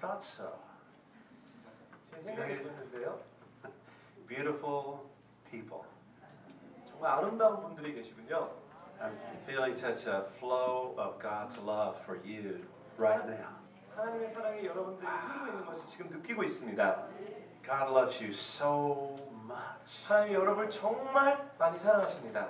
thought so. 제 생각이 그랬는데요. Beautiful people. 정말 아름다운 분들이 계시군요. I'm feeling such a flow of God's love for you right now. 하나님의 사랑이 여러분들에게 흐르고 있는 것을 지금 느끼고 있습니다. God loves you so much. 하나님이 여러분을 정말 많이 사랑하십니다.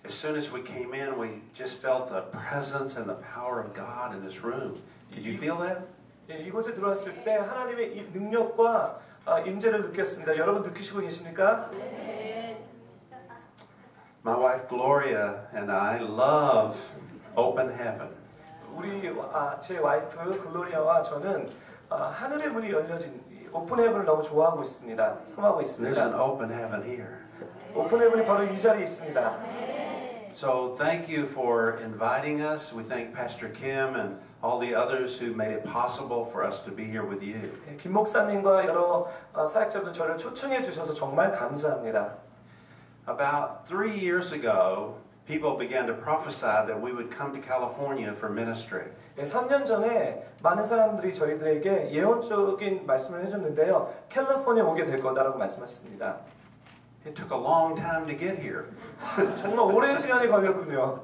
As soon as we came in, we just felt the presence and the power of God in this room. Did you feel that? 예, 이곳에 들어왔을 때 하나님의 이 능력과 임재를 느꼈습니다. 여러분 느끼시고 계십니까? My wife Gloria and I love open heaven. 제 와이프 글로리아와 저는 하늘의 문이 열려진 오픈 헤븐을 너무 좋아하고 있습니다. 섬하고 있습니다. There's an open heaven here. 오픈 헤븐이 바로 이 자리에 있습니다. So thank you for inviting us. We thank Pastor Kim and all the others who made it possible for us to be here with you. 김 목사님과 여러 사역자분들 저를 초청해 주셔서 정말 감사합니다. About 3 years ago, people began to prophesy that we would come to California for ministry. 3년 전에 많은 사람들이 저희들에게 예언적인 말씀을 해줬는데요. 캘리포니아에 오게 될 거다라고 말씀하셨습니다. It took a long time to get here. 정말 오랜 시간이 걸렸군요.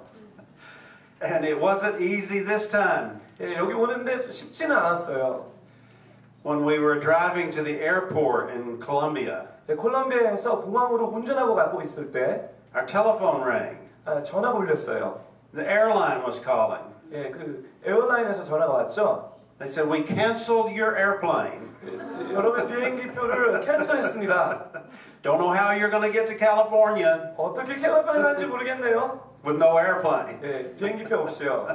And it wasn't easy this time. 여기 오는데 쉽지는 않았어요. When we were driving to the airport in Colombia, 콜롬비아에서 공항으로 운전하고 가고 있을 때 our telephone rang. 전화가 울렸어요. The airline was calling. 그 에어라인에서 전화가 왔죠. They said, we canceled your airplane. 여러분 비행기표를 캔슬했습니다. Don't know how you're going to get to California 어떻게 캘리포니아 가는지 모르겠네요. with no airplane. 비행기표 없이요.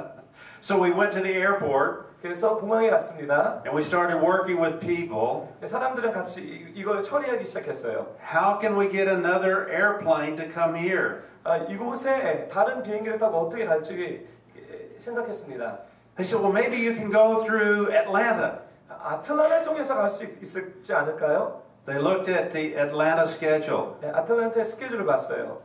So we went to the airport. 그래서 공항에 갔습니다. And we started working with people. 사람들은 같이 이걸 처리하기 시작했어요. How can we get another airplane to come here? 이곳에 다른 비행기를 타고 어떻게 갈지 생각했습니다. They said, well, maybe you can go through Atlanta. 아틀란타를 통해서 갈 수 있을지 않을까요? They looked at the Atlanta schedule. 아틀란타의 스케줄을 봤어요.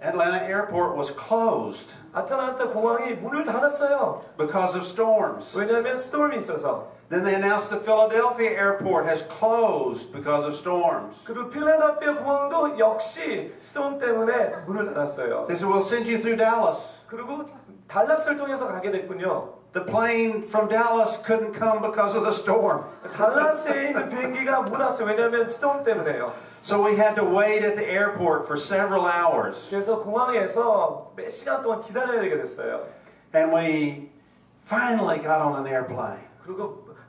Atlanta airport was closed 아틀란타 공항이 문을 닫았어요. because of storms. 왜냐하면 스톰이 있어서. Then they announced the Philadelphia airport has closed because of storms. 그리고 필라델피아 공항도 역시 스톰 때문에 문을 닫았어요. They said, we'll send you through Dallas. 그리고 달라스를 통해서 가게 됐군요. The plane from Dallas couldn't come because of the storm. 달라스에 있는 비행기가 못 왔어요. 왜냐하면 스톰 때문에요. So we had to wait at the airport for several hours. 그래서 공항에서 몇 시간 동안 기다려야 되게 됐어요. And we finally got on an airplane.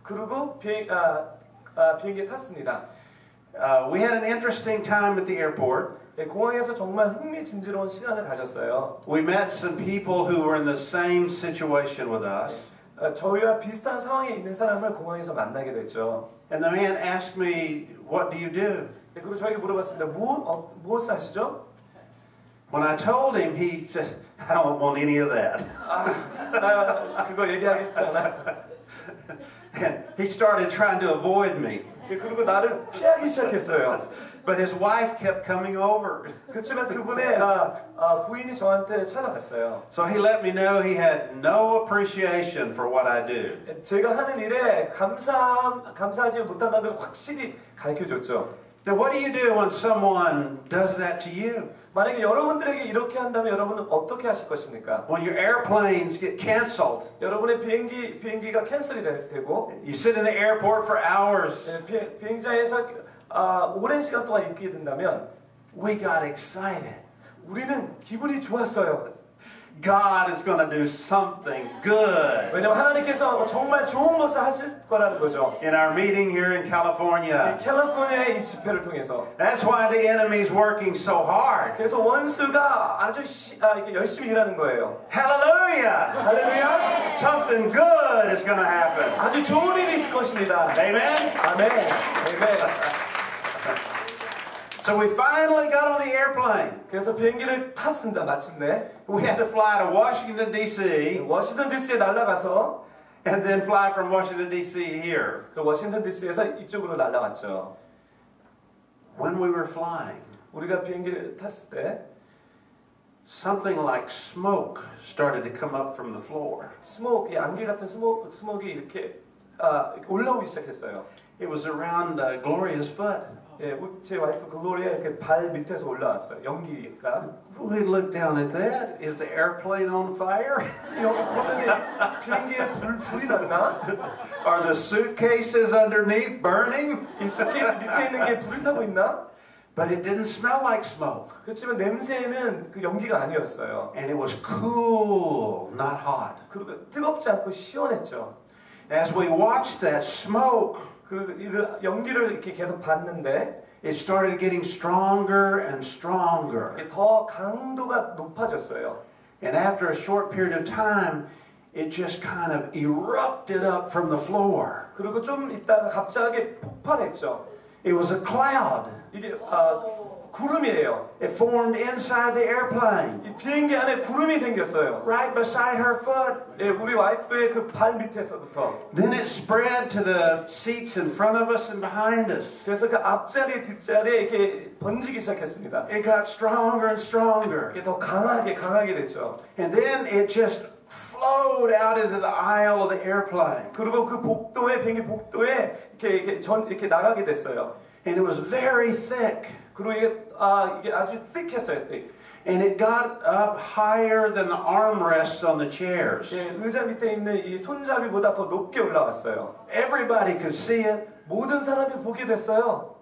그리고 비행기에 탔습니다. We had an interesting time at the airport. 공항에서 정말 흥미진진한 시간을 가졌어요. We met some people who were in the same situation with us. 저희와 비슷한 상황에 있는 사람을 공항에서 만나게 됐죠. And the man asked me, what do you do? 그리고 저에게 물어봤습니다. 무엇을 하시죠? When I told him, he said, I don't want any of that. 그거 얘기하기 쉽지 않아. And he started trying to avoid me. 그리고 나를 피하기 시작했어요. But his wife kept coming over. 그렇지만 그분의 부인이 저한테 찾아갔어요. So he let me know he had no appreciation for what I do. 제가 하는 일에 감사하지 못한다는 것을 확실히 가르쳐줬죠. Now what do you do when someone does that to you? 만약에 여러분들에게 이렇게 한다면 여러분은 어떻게 하실 것입니까? When your airplanes get canceled, 여러분의 비행기가 캔슬이 되고 you sit in the airport for hours. 비행장에서 오랜 시간 동안 있게 된다면 We got excited. 우리는 기분이 좋았어요. God is going to do something good. 왜냐하면 하나님께서 정말 좋은 것을 하실 거라는 거죠. In our meeting here in California. 캘리포니아의 이 집회를 통해서. That's why the enemy is working so hard. 그래서 원수가 아주 열심히 일하는 거예요. Hallelujah! 할렐루야! Something good is going to happen. 아주 좋은 일이 있을 것입니다. Amen? 아멘. 아멘. So we finally got on the airplane. 그래서 비행기를 탔습니다. 마침내. We had to fly to Washington D.C. 워싱턴 DC에 날아가서 and then fly from Washington D.C. here. 그 워싱턴 DC에서 이쪽으로 날아왔죠. When we were flying, 우리가 비행기를 탔을 때 something like smoke started to come up from the floor. 안개 같은 스모크가 이렇게 올라오기 시작했어요. It was around Gloria's foot. 예, 제 와이프 글로리아 이렇게 발 밑에서 올라왔어요. 연기가. We looked down at that. Is the airplane on fire? 여기 보면 비행기에 불이 났나? Are the suitcases underneath burning? 이 스케이트 밑에 있는 게 불이 타고 있나? But it didn't smell like smoke. 그렇지만 냄새는 그 연기가 아니었어요. And it was cool, not hot. 그리고 뜨겁지 않고 시원했죠. As we watched that smoke, 그리고 그 연기를 이렇게 계속 봤는데 it started getting stronger and stronger. 이게 더 강도가 높아졌어요. And after a short period of time, it just kind of erupted up from the floor. 그리고 좀 있다가 갑자기 폭발했죠. It was a cloud. 이게 구름이에요. It formed inside the airplane, 이 비행기 안에 구름이 생겼어요. right beside her foot. 예, 우리 와이프의 그 발 밑에서부터. Then it spread to the seats in front of us and behind us. 그래서 그 앞자리, 뒷자리에 이렇게 번지기 시작했습니다. It got stronger and stronger. 이게 더 강하게 됐죠. And then it just flowed out into the aisle of the airplane. 그리고 그 복도에 비행기 복도에 이렇게 나가게 됐어요. And it was very thick. 그리고 이게 아주 thick했어요, thick. And it got up higher than the armrests on the chairs. 예, 의자 밑에 있는 이 손잡이보다 더 높게 올라왔어요. Everybody could see it. 모든 사람이 보게 됐어요.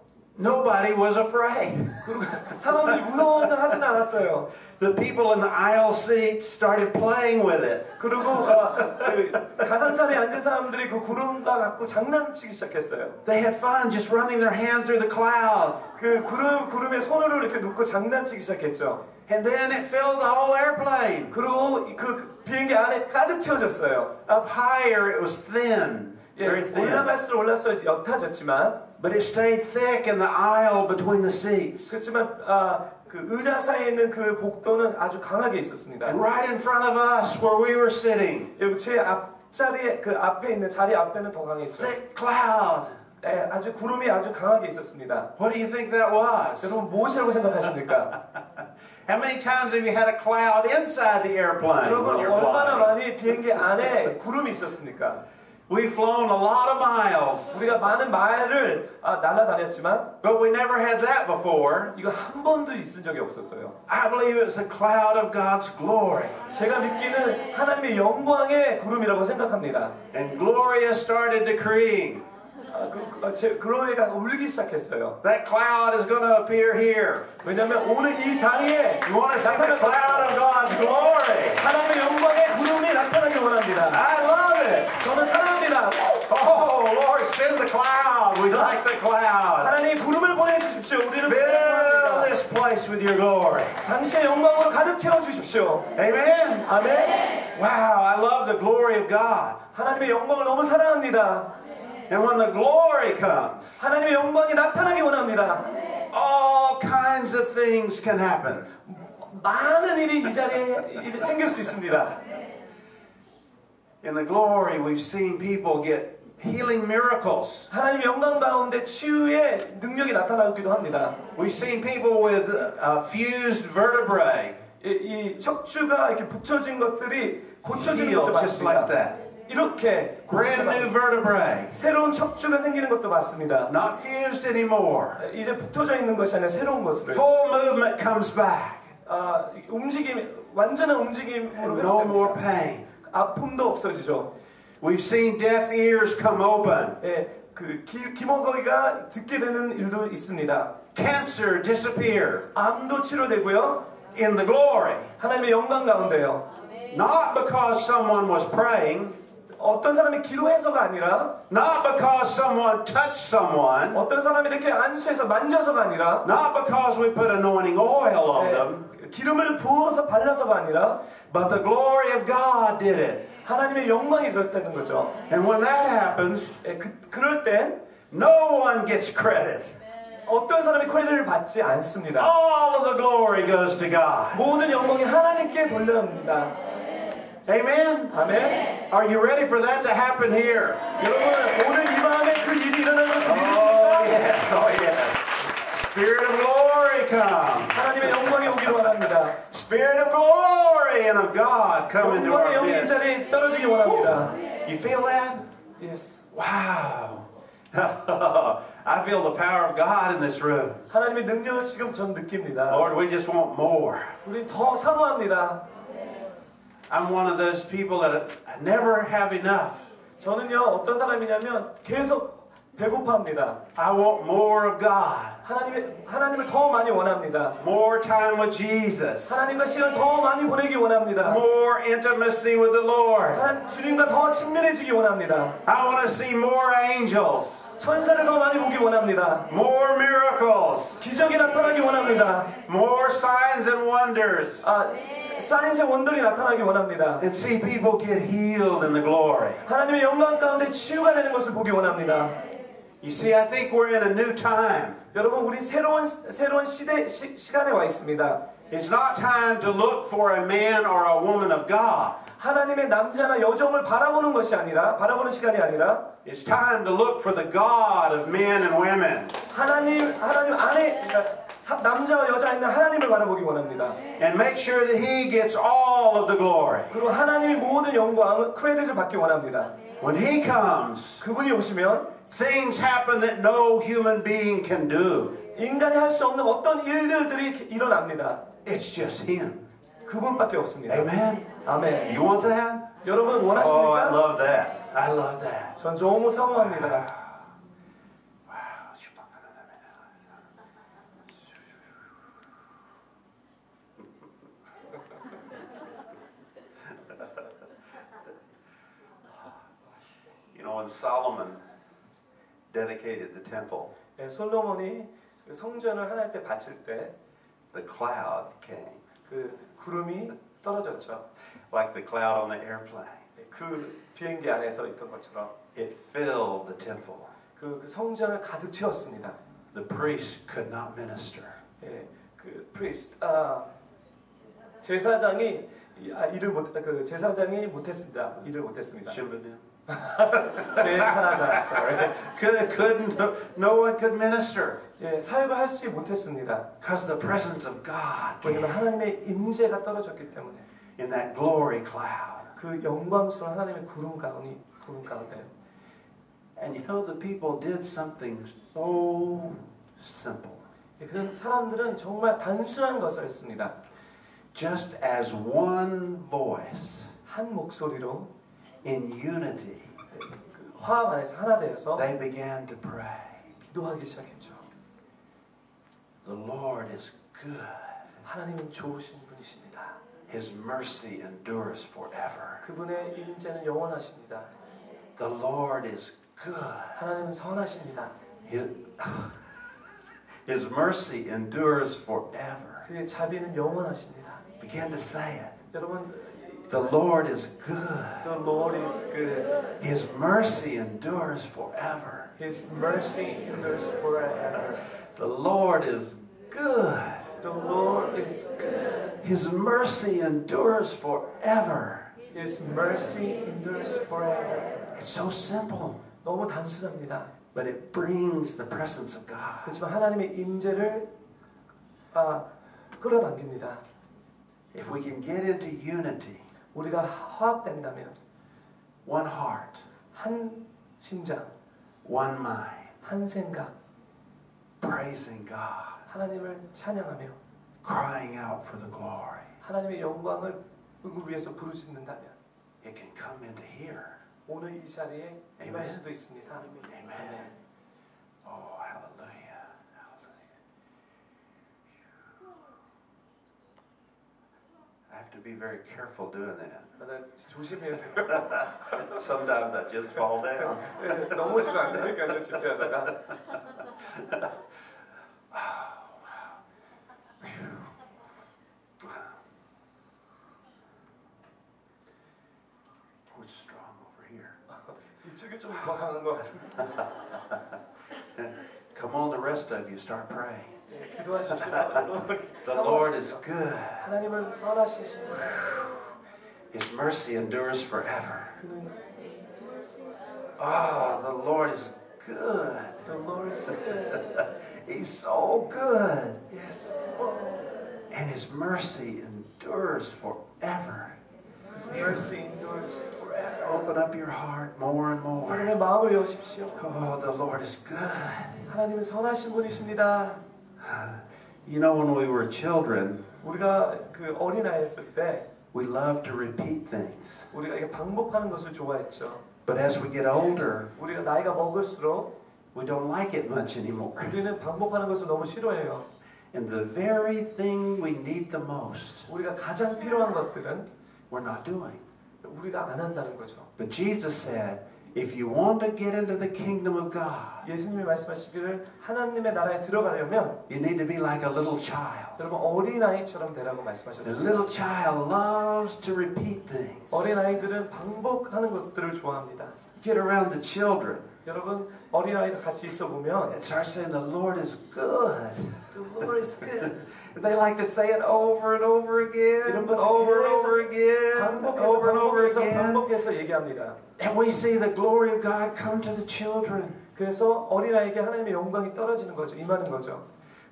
Nobody was afraid. 그리고 사람들이 무서워하지 하진 않았어요. The people in the aisle seats started playing with it. 그리고 가산산에 앉은 사람들이 그 구름과 갖고 장난치기 시작했어요. They had fun just running their hand through the cloud. 그 구름에 손으로 이렇게 놓고 장난치기 시작했죠. And then it filled the whole airplane. 그리고 그 비행기 안에 가득 채워졌어요. Up higher, it was thin, very thin. 올라갈수록 올라서 옅어졌지만, But it stayed thick in the aisle between the seats. 그렇지만 그 의자 사이에 있는 그 복도는 아주 강하게 있었습니다. And right in front of us, where we were sitting, 제 앞자리에 그 앞에 있는 자리 앞에는 더 강했죠. thick cloud. 네, 아주 구름이 아주 강하게 있었습니다. What do you think that was? 여러분 무엇이라고 생각하십니까? How many times have you had a cloud inside the airplane when 여러분 you're 얼마나 flying? 많이 비행기 안에 구름이 있었습니까? We've flown a lot of miles, 우리가 많은 마일을 날아다녔지만 but we never had that before. 이거 한 번도 있은 적이 없었어요. I believe it was a cloud of God's glory. 제가 믿기는 하나님의 영광의 구름이라고 생각합니다. And Gloria started decreeing, 글로리아가 울기 시작했어요. that cloud is going to appear here. 왜냐하면 오늘 이 자리에 You want to see the 나타날 cloud of God's glory? 하나님의 영광의 구름이 나타나길 원합니다. I love it. 저는 사랑합니다. Oh, Lord, send the cloud. We like the cloud. 하나님 구름을 보내주십시오. 우리는 Fill 좋아합니다. this place with your glory. 당신의 영광으로 가득 채워주십시오. Amen. 아멘. Wow, I love the glory of God. 하나님의 영광을 너무 사랑합니다. And when the glory comes, 하나님의 영광이 나타나기 원합니다. all kinds of things can happen. 많은 일이 이 자리에 생길 수 있습니다. In the glory, we've seen people get healing miracles. 하나님의 영광 가운데 치유의 능력이 나타나기도 합니다. We've seen people with fused vertebrae 이 척추가 이렇게 붙여진 것들이 고쳐지는 healed 것도 just like 많습니다. that. 이렇게 Brand new vertebrae, 새로운 척추가 생기는 것도 많습니다. not fused anymore. 이제 붙어져 있는 것이 아니라 새로운 것으로 Full movement comes back. 완전한 움직임으로 No more 회복됩니다. pain. 아픔도 없어지죠. We've seen deaf ears come open. 그 귀머거리가 듣게 되는 일도 있습니다. Cancer disappear 암도 치료되고요. in the glory. 하나님의 영광 가운데요. Not because someone was praying, 어떤 사람이 기도해서가 아니라, not because someone touched someone, 어떤 사람이 이렇게 안수해서 만져서가 아니라, not because we put anointing oil on them, 기름을 부어서 발라서가 아니라, but the glory of God did it. 하나님의 영광이 들었다는 거죠. And when that happens, 그럴 땐 no one gets credit. 어떤 사람이 크레딧을 받지 않습니다. All of the glory goes to God. 모든 영광이 하나님께 돌려옵니다. Amen? 아멘. Are you ready for that to happen here? 여러분 오늘 이 밤에 그 일이 일어나는 것을 Oh, 믿으십니까? yes, oh, yes. Spirit of glory come. 하나님의 영광이 오기를 원합니다. Spirit of glory and of God come into 영광의 our 영이 이 midst. 자리에 떨어지기 원합니다. You feel that? Yes. Wow. I feel the power of God in this room. 하나님의 능력을 지금 전 느낍니다. Lord, we just want more. 우리 더 사모합니다. I'm one of those people that never have enough. 저는요 어떤 사람이냐면 계속 배고파합니다. I want more of God. 하나님을 더 많이 원합니다. More time with Jesus. 하나님과 시간 더 많이 보내기 원합니다. More intimacy with the Lord. 주님과 더 친밀해지기 원합니다. I want to see more angels. 천사를 더 많이 보기 원합니다. More miracles. 기적이 나타나기 원합니다. More signs and wonders. 사인의 원들이 나타나기 원합니다. And see people get healed in the glory. 하나님의 영광 가운데 치유가 되는 것을 보기 원합니다. You see, I think we're in a new time. 여러분, 우리 새로운 시간에 와 있습니다. It's not time to look for a man or a woman of God. 하나님의 남자나 여종을 바라보는 것이 아니라 바라보는 시간이 아니라 It's time to look for the God of men and women. 하나님 안에 남자와 여자 있는 하나님을 바라보기 원합니다. And make sure that He gets all of the glory. 그리고 하나님이 모든 영광, 크레딧을 받기 원합니다. When He comes, 그분이 오시면 things happen that no human being can do. 인간이 할 수 없는 어떤 일들이 일어납니다. It's just Him. 그분밖에 없습니다. Amen. 아멘. You want that? 여러분 Oh, I 원하십니까? love that. I love that. 전 너무 사모합니다. You know, when Solomon dedicated the temple, 예, 솔로몬이 그 성전을 하나님 앞에 바칠 때 the cloud came, 그 구름이 떨어졌죠. like the cloud on the airplane. 그 비행기 안에서 있던 것처럼 It filled the temple. 그 성전을 가득 채웠습니다. The priest could not minister. 예, 그 priest, 제사장이 제사장이 못했습니다. 일을 못했습니다. Shimbadim. 제사장, sorry. No one could minister. 예, 사역을 하지 못했습니다. Because the presence of God 왜냐하면 came 하나님의 임재가 떨어졌기 때문에 in that glory cloud. 그 영광스러운 하나님의 구름 가운데. And you know, the people did something so simple. 예, 그 사람들은 정말 단순한 것을 했습니다. Just as one voice 한 목소리로 in unity, 그 화합 안에서 하나 되어서 they began to pray. 기도하기 시작했죠. The Lord is good. 하나님은 좋으신 분이십니다. His mercy endures forever. 그분의 임재는 영원하십니다. The Lord is good. 하나님은 선하십니다. His mercy endures forever. 그의 자비는 영원하십니다. Begin to say it. 여러분, The Lord is good. The Lord is good. His mercy endures forever. His mercy endures forever. The Lord is good. The Lord is good. His mercy endures forever. His mercy endures forever. It's so simple, 너무 단순합니다. but it brings the presence of God. 그렇지만 하나님의 임재를 끌어당깁니다. If we can get into unity, 우리가 화합된다면 one heart, 한 심장, one mind, 한 생각, praising God, 하나님을 찬양하며 crying out for the glory, 하나님의 영광을 위해서 부르짖는다면 it can come into here. 오늘 이 자리에 임할 수도 있습니다. Amen. Oh, hallelujah. Hallelujah. I have to be very careful doing that. 조심해야 돼요. Sometimes I just fall down. 넘어지면 안 되니까요, 집회하다가. Who's strong over here? 이쪽이 좀 더 강한 것 같은데. Come on, the rest of you, start praying. 기도하십시오. The Lord is good. 하나님은 선하시신 분. His mercy endures forever. 그는 The Lord is good. The Lord is good. He's so good. Yes. And His mercy endures forever. His mercy endures forever. forever. Open up your heart more and more. 여러분의 마음을 여십시오. Oh, the Lord is good. 하나님은 선하신 분이십니다. You know, when we were children, 우리가 그 어린아이였을 때 we loved to repeat things. 우리가 이게 반복하는 것을 좋아했죠. But as we get older, 우리가 나이가 먹을수록 we don't like it much anymore. 우리는 반복하는 것을 너무 싫어해요. And the very thing we need the most, 우리가 가장 필요한 것들은 we're not doing. 우리가 안 한다는 거죠. But Jesus said, if you want to get into the kingdom of God, 예수님이 말씀하시기를 하나님의 나라에 들어가려면 you need to be like a little child. 여러분 어린아이처럼 되라고 The 말씀하셨습니다. little child loves to repeat things. 어린아이들은 반복하는 것들을 좋아합니다. Get around the children 여러분 어린아이가 같이 있어 보면 and start saying, the Lord is good. The Lord is good. They like to say it over and over again, 이런 것을 over and 계속 over again, over and over again. 반복해서 얘기합니다. And we see the glory of God come to the children. 그래서 어린아이에게 하나님의 영광이 떨어지는 거죠. 임하는 거죠.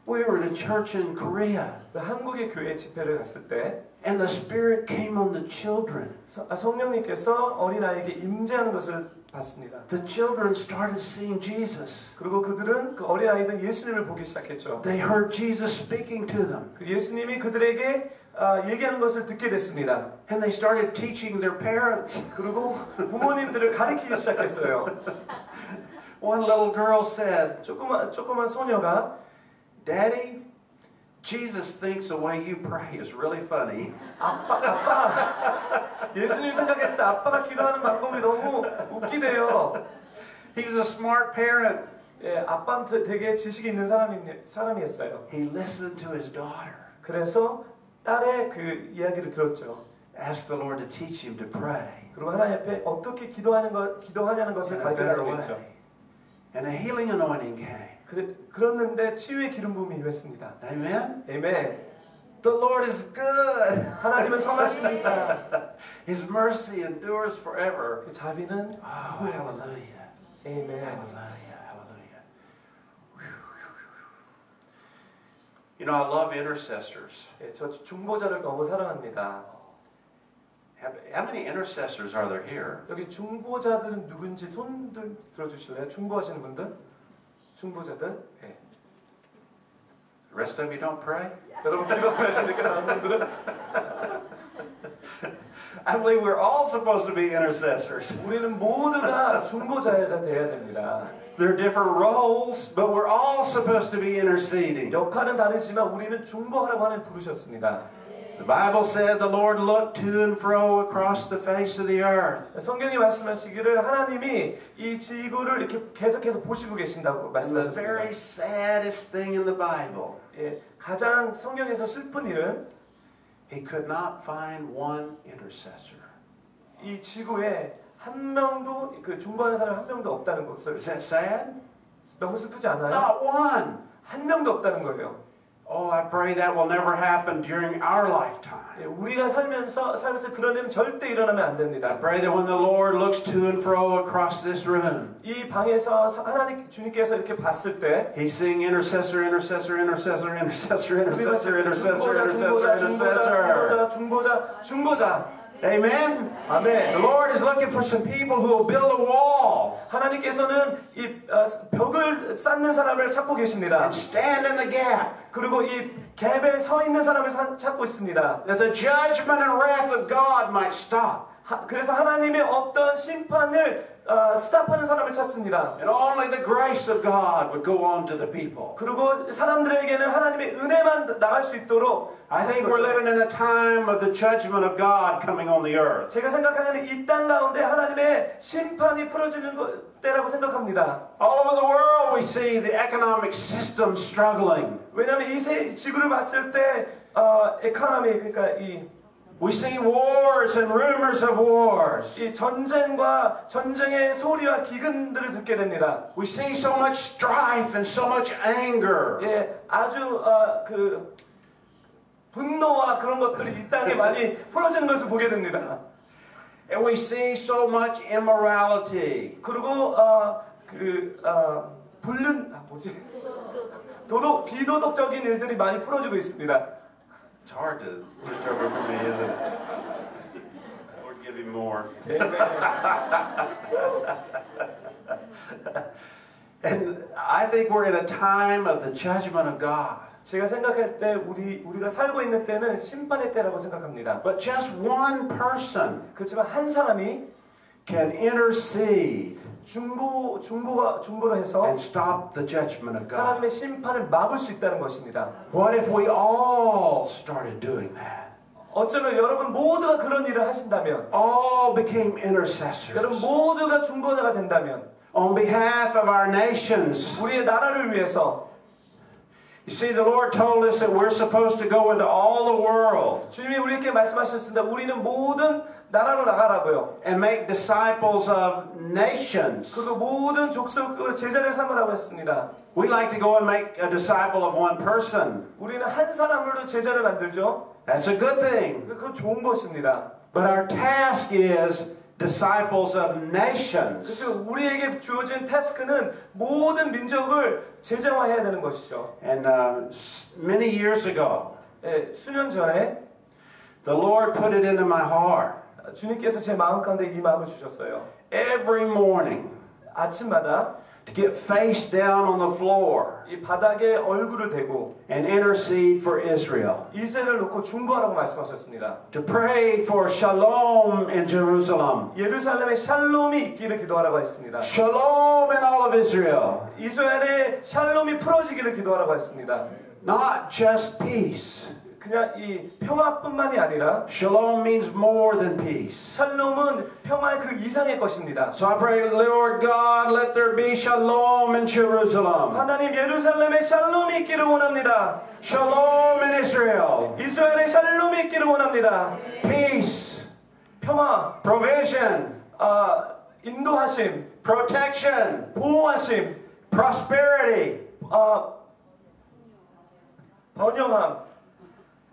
We were in a church in Korea, 한국의 교회 집회를 갔을 때 and the Spirit came on the children. 성령님께서 어린아이에게 임재하는 것을 봤습니다. The children started seeing Jesus. 그리고 그들은 그 어린아이들은 예수님을 보기 시작했죠. They heard Jesus speaking to them. 그 예수님이 그들에게 얘기하는 것을 듣게 됐습니다. And they started teaching their parents. 그리고 부모님들을 가르치기 시작했어요. One little girl said, 조그만 소녀가 Daddy, Jesus thinks the way you pray is really funny. 아빠, 예수님 생각했을 때 아빠가 기도하는 방법이 너무 웃기대요. He was a smart parent. 예, 아빠는 되게 지식이 있는 사람이었어요. He listened to his daughter. 그래서 딸의 그 이야기를 들었죠. Asked the Lord to teach him to pray. 그리고 하나님 앞에 어떻게 기도하냐는 것을 In a better 가르쳐달라고 way. 했죠. And a healing anointing came. 그랬는데 치유의 기름 부음이 임했습니다. Amen? 아멘. The Lord is good. 하나님은 선하십니다. His mercy endures forever. 그 자비는 Oh, hallelujah. 아멘. Hallelujah. Hallelujah. You know, I love intercessors. 예, 저 중보자를 너무 사랑합니다. How many intercessors are there here? 여기 중보자들은 누군지 손들 들어주실래요? 중보하시는 분들? 중보자들? 예. The rest of you don't pray? 여러분 기도 안 하시니까 다른 분들은? I believe we're all supposed to be intercessors. 우리는 모두가 중보자가 돼야 됩니다. There are different roles, but we're all supposed to be interceding. 역할은 다르지만 우리는 중보하라고 하나님 부르셨습니다. The Bible said the Lord looked to and fro across the face of the earth. 성경이 말씀하시기를 하나님이 이 지구를 이렇게 계속해서 보시고 계신다고 And the 말씀하셨습니다. very saddest thing in the Bible, 예, 가장 성경에서 슬픈 일은 he could not find one intercessor. 이 지구에 한 명도 그 중보하는 사람 한 명도 없다는 것을. Is that sad? 너무 슬프지 않아요? Not one. 한 명도 없다는 거예요. Oh, I pray that will never happen during our lifetime. 예, 우리가 살면서 그런 일은 절대 일어나면 안 I 됩니다. pray that when the Lord looks to and fro across this room, 이 방에서 하나님 주님께서 이렇게 봤을 때 He's seeing intercessor, intercessor, intercessor, intercessor, intercessor, intercessor, 중보자, intercessor, intercessor. 중보자. Amen? 아멘. The Lord is looking for some people who will build a wall 하나님께서는 이 벽을 쌓는 사람을 찾고 계십니다. and stand in the gap. 그리고 이 갭에 서 있는 사람을 찾고 있습니다. That the judgment and wrath of God might stop. 그래서 하나님의 어떤 심판을 스탑하는 사람을 찾습니다. And only the grace of God would go on to the people. 그리고 사람들에게는 하나님의 은혜만 나갈 수 있도록. I think we're living in a time of the judgment of God coming on the earth. 제가 생각하기에는 이 땅 가운데 하나님의 심판이 풀어지는 때라고 생각합니다. All over the world we see the economic system struggling. 왜냐하면 이 지구를 봤을 때 에코노미 그러니까 We see wars and rumors of wars. 이 전쟁과 전쟁의 소리와 기근들을 듣게 됩니다. We see so much strife and so much anger. 예, 아주 그 분노와 그런 것들이 이 땅에 많이 풀어지는 것을 보게 됩니다. And we see so much immorality. 그리고 비도덕적인 일들이 많이 풀어지고 있습니다. It's hard to interpret for me, isn't it? Give him more. And I think we're in a time of the judgment of God. 제가 생각할 때 우리가 살고 있는 때는 심판의 때라고 생각합니다. But just one person 그렇지만 한 사람이 can intercede 중보로 해서 and stop the judgment of God. 하나님의 심판을 막을 수 있다는 것입니다. What if we all started doing that? 어쩌면 여러분 모두가 그런 일을 하신다면, All became intercessors 여러분 모두가 중보자가 된다면, on behalf of our nations. 우리의 나라를 위해서. You see, the Lord told us that we're supposed to go into all the world 주님이 우리에게 말씀하셨습니다. 우리는 모든 나라로 나가라고요. and make disciples of nations. 그리고 모든 족속으로 제자를 삼으라고 했습니다. We like to go and make a disciple of one person. 우리는 한 사람으로 제자를 만들죠. That's a good thing. 그건 좋은 것입니다. But our task is disciples of nations. 그렇죠. 우리에게 주어진 태스크는 모든 민족을 제자화해야 되는 것이죠. And many years ago, 예, 수년 전에 the Lord put it into my heart. 주님께서 제 마음 가운데 이 마음을 주셨어요. Every morning, 아침마다 to get face down on the floor 이 바닥에 얼굴을 대고 and intercede for Israel. 이스라엘을 놓고 중보하라고 말씀하셨습니다. To pray for shalom in Jerusalem. 예루살렘에 샬롬이 있기를 기도하라고 했습니다. Shalom in all of Israel. 이스라엘에 샬롬이 풀어지기를 기도하라고 했습니다. Not just peace. 그냥 이 평화뿐만이 아니라 Shalom means more than peace. 샬롬은 평화의 그 이상의 것입니다. So I pray, Lord God, let there be shalom in Jerusalem. 하나님 예루살렘에 샬롬이 있기를 원합니다. Shalom in Israel. 이스라엘에 샬롬이 있기를 원합니다. Peace. 평화, Provision. 인도하심, Protection. 보호하심, Prosperity. 번영함,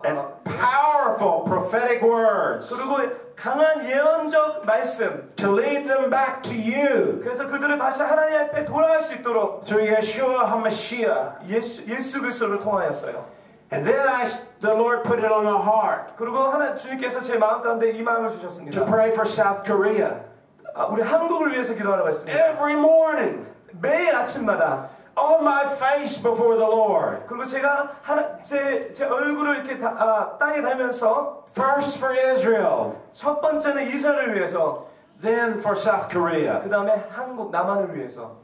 And powerful prophetic words 그리고 강한 예언적 말씀. to lead them back to you 그래서 그들을 다시 하나님 앞에 돌아갈 수 있도록 through Yeshua HaMashiach. 예수 그리스도를 통하였어요. And then the Lord put it on my heart 그리고 주님께서 제 마음 가운데 이 마음을 to 주셨습니다. pray for South Korea. 우리 한국을 위해서 기도하라고 했습니다. Every morning, 매일 아침마다. on my face before the Lord. 그리고 제가 제 얼굴을 이렇게 땅에 대면서 First for Israel, 첫 번째는 이스라엘을 위해서, then for South Korea. 그 다음에 한국 남한을 위해서,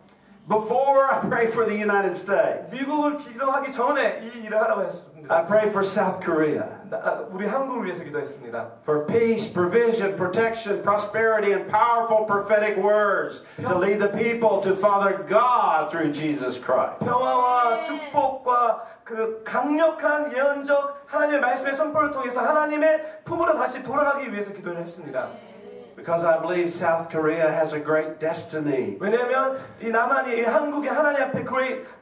Before I pray for the United States, 미국을 기도하기 전에 이 일을 하라고 했습니다. I pray for South Korea. 우리 한국을 위해서 기도했습니다. For peace, provision, protection, prosperity, and powerful prophetic words to lead the people to Father God through Jesus Christ. 평화와 축복과 그 강력한 예언적 하나님의 말씀의 선포를 통해서 하나님의 품으로 다시 돌아가기 위해서 기도를 했습니다. Because I believe South Korea has a great destiny 왜냐하면 이 남한이 이 한국이 하나님 앞에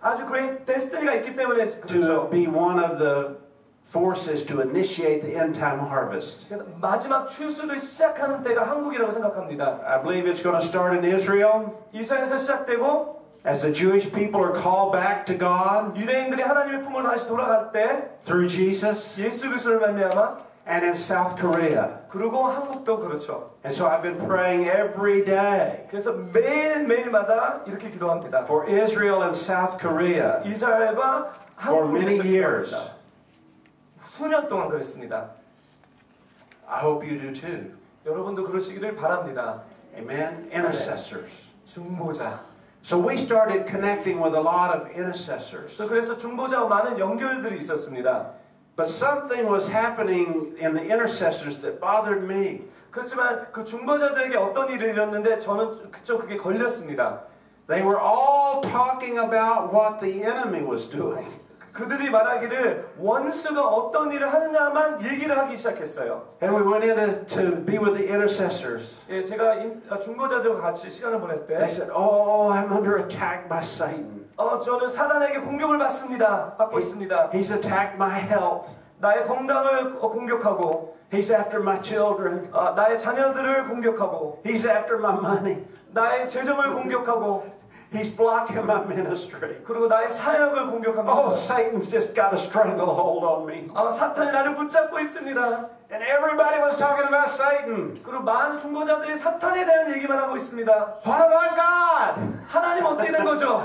아주 great destiny가 있기 때문에 to 그렇죠. be one of the forces to initiate the end time harvest. 그래서 마지막 추수를 시작하는 때가 한국이라고 생각합니다. I believe it's going to start in Israel 이스라엘에서 시작되고 as the Jewish people are called back to God 유대인들이 하나님의 품으로 다시 돌아갈 때 through Jesus, 예수 그리스도를 말미암아, and in South Korea. 그리고 한국도 그렇죠. And so I've been praying every day 그래서 매일마다 이렇게 기도합니다. for Israel and South Korea 이스라엘과 for 한국을 many 위해서 years. 기도합니다. 수년 동안 그랬습니다. I hope you do too. 여러분도 그러시기를 바랍니다. Amen. Intercessors. 중보자. So we started connecting with a lot of intercessors. 그래서 중보자와 많은 연결들이 있었습니다. But something was happening in the intercessors that bothered me. 그렇지만 그 중보자들에게 어떤 일이 일어났는데 저는 그게 걸렸습니다. They were all talking about what the enemy was doing. 그들이 말하기를 원수가 어떤 일을 하느냐만 얘기를 하기 시작했어요. And we went in to be with the intercessors. 예, 제가 중보자들과 같이 시간을 보낼 때 They said, "Oh, I'm under attack by Satan. 저는 사단에게 공격을 받고 있습니다. He's attacked my health. 나의 건강을 공격하고, He's after my children. 나의 자녀들을 공격하고, He's after my money. 나의 재정을 공격하고, He's blocking my ministry. 그리고 나의 사역을 공격합니다. Oh, Satan's just got a stranglehold on me." 사탄이 나를 붙잡고 있습니다. And everybody was talking about Satan. 그리고 많은 중보자들이 사탄에 대한 얘기만 하고 있습니다. What about God? 하나님 어떻게 된 거죠?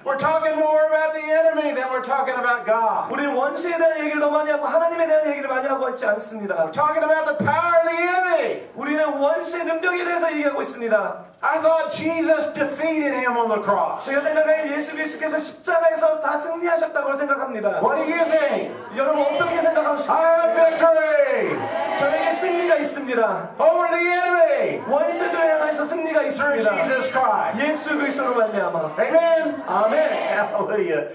We're talking more about the enemy than we're talking about God. 우리는 원수에 대한 얘기를 더 많이 하고 하나님에 대한 얘기를 많이 하고 있지 않습니다. We're talking about the power of the enemy. 우리는 원수의 능력에 대해서 얘기하고 있습니다. I thought Jesus defeated him on the cross. 제가 생각하기엔 예수 그리스도께서 십자가에서 다 승리하셨다고 생각합니다. What do you think? 여러분 어떻게 생각하십니까? I have victory 저에게 승리가 있습니다. over the enemy 원수들을 향해서 승리가 through 있습니다. Jesus Christ. 예수 그리스도로 말미암아. Amen. 아멘. Hallelujah.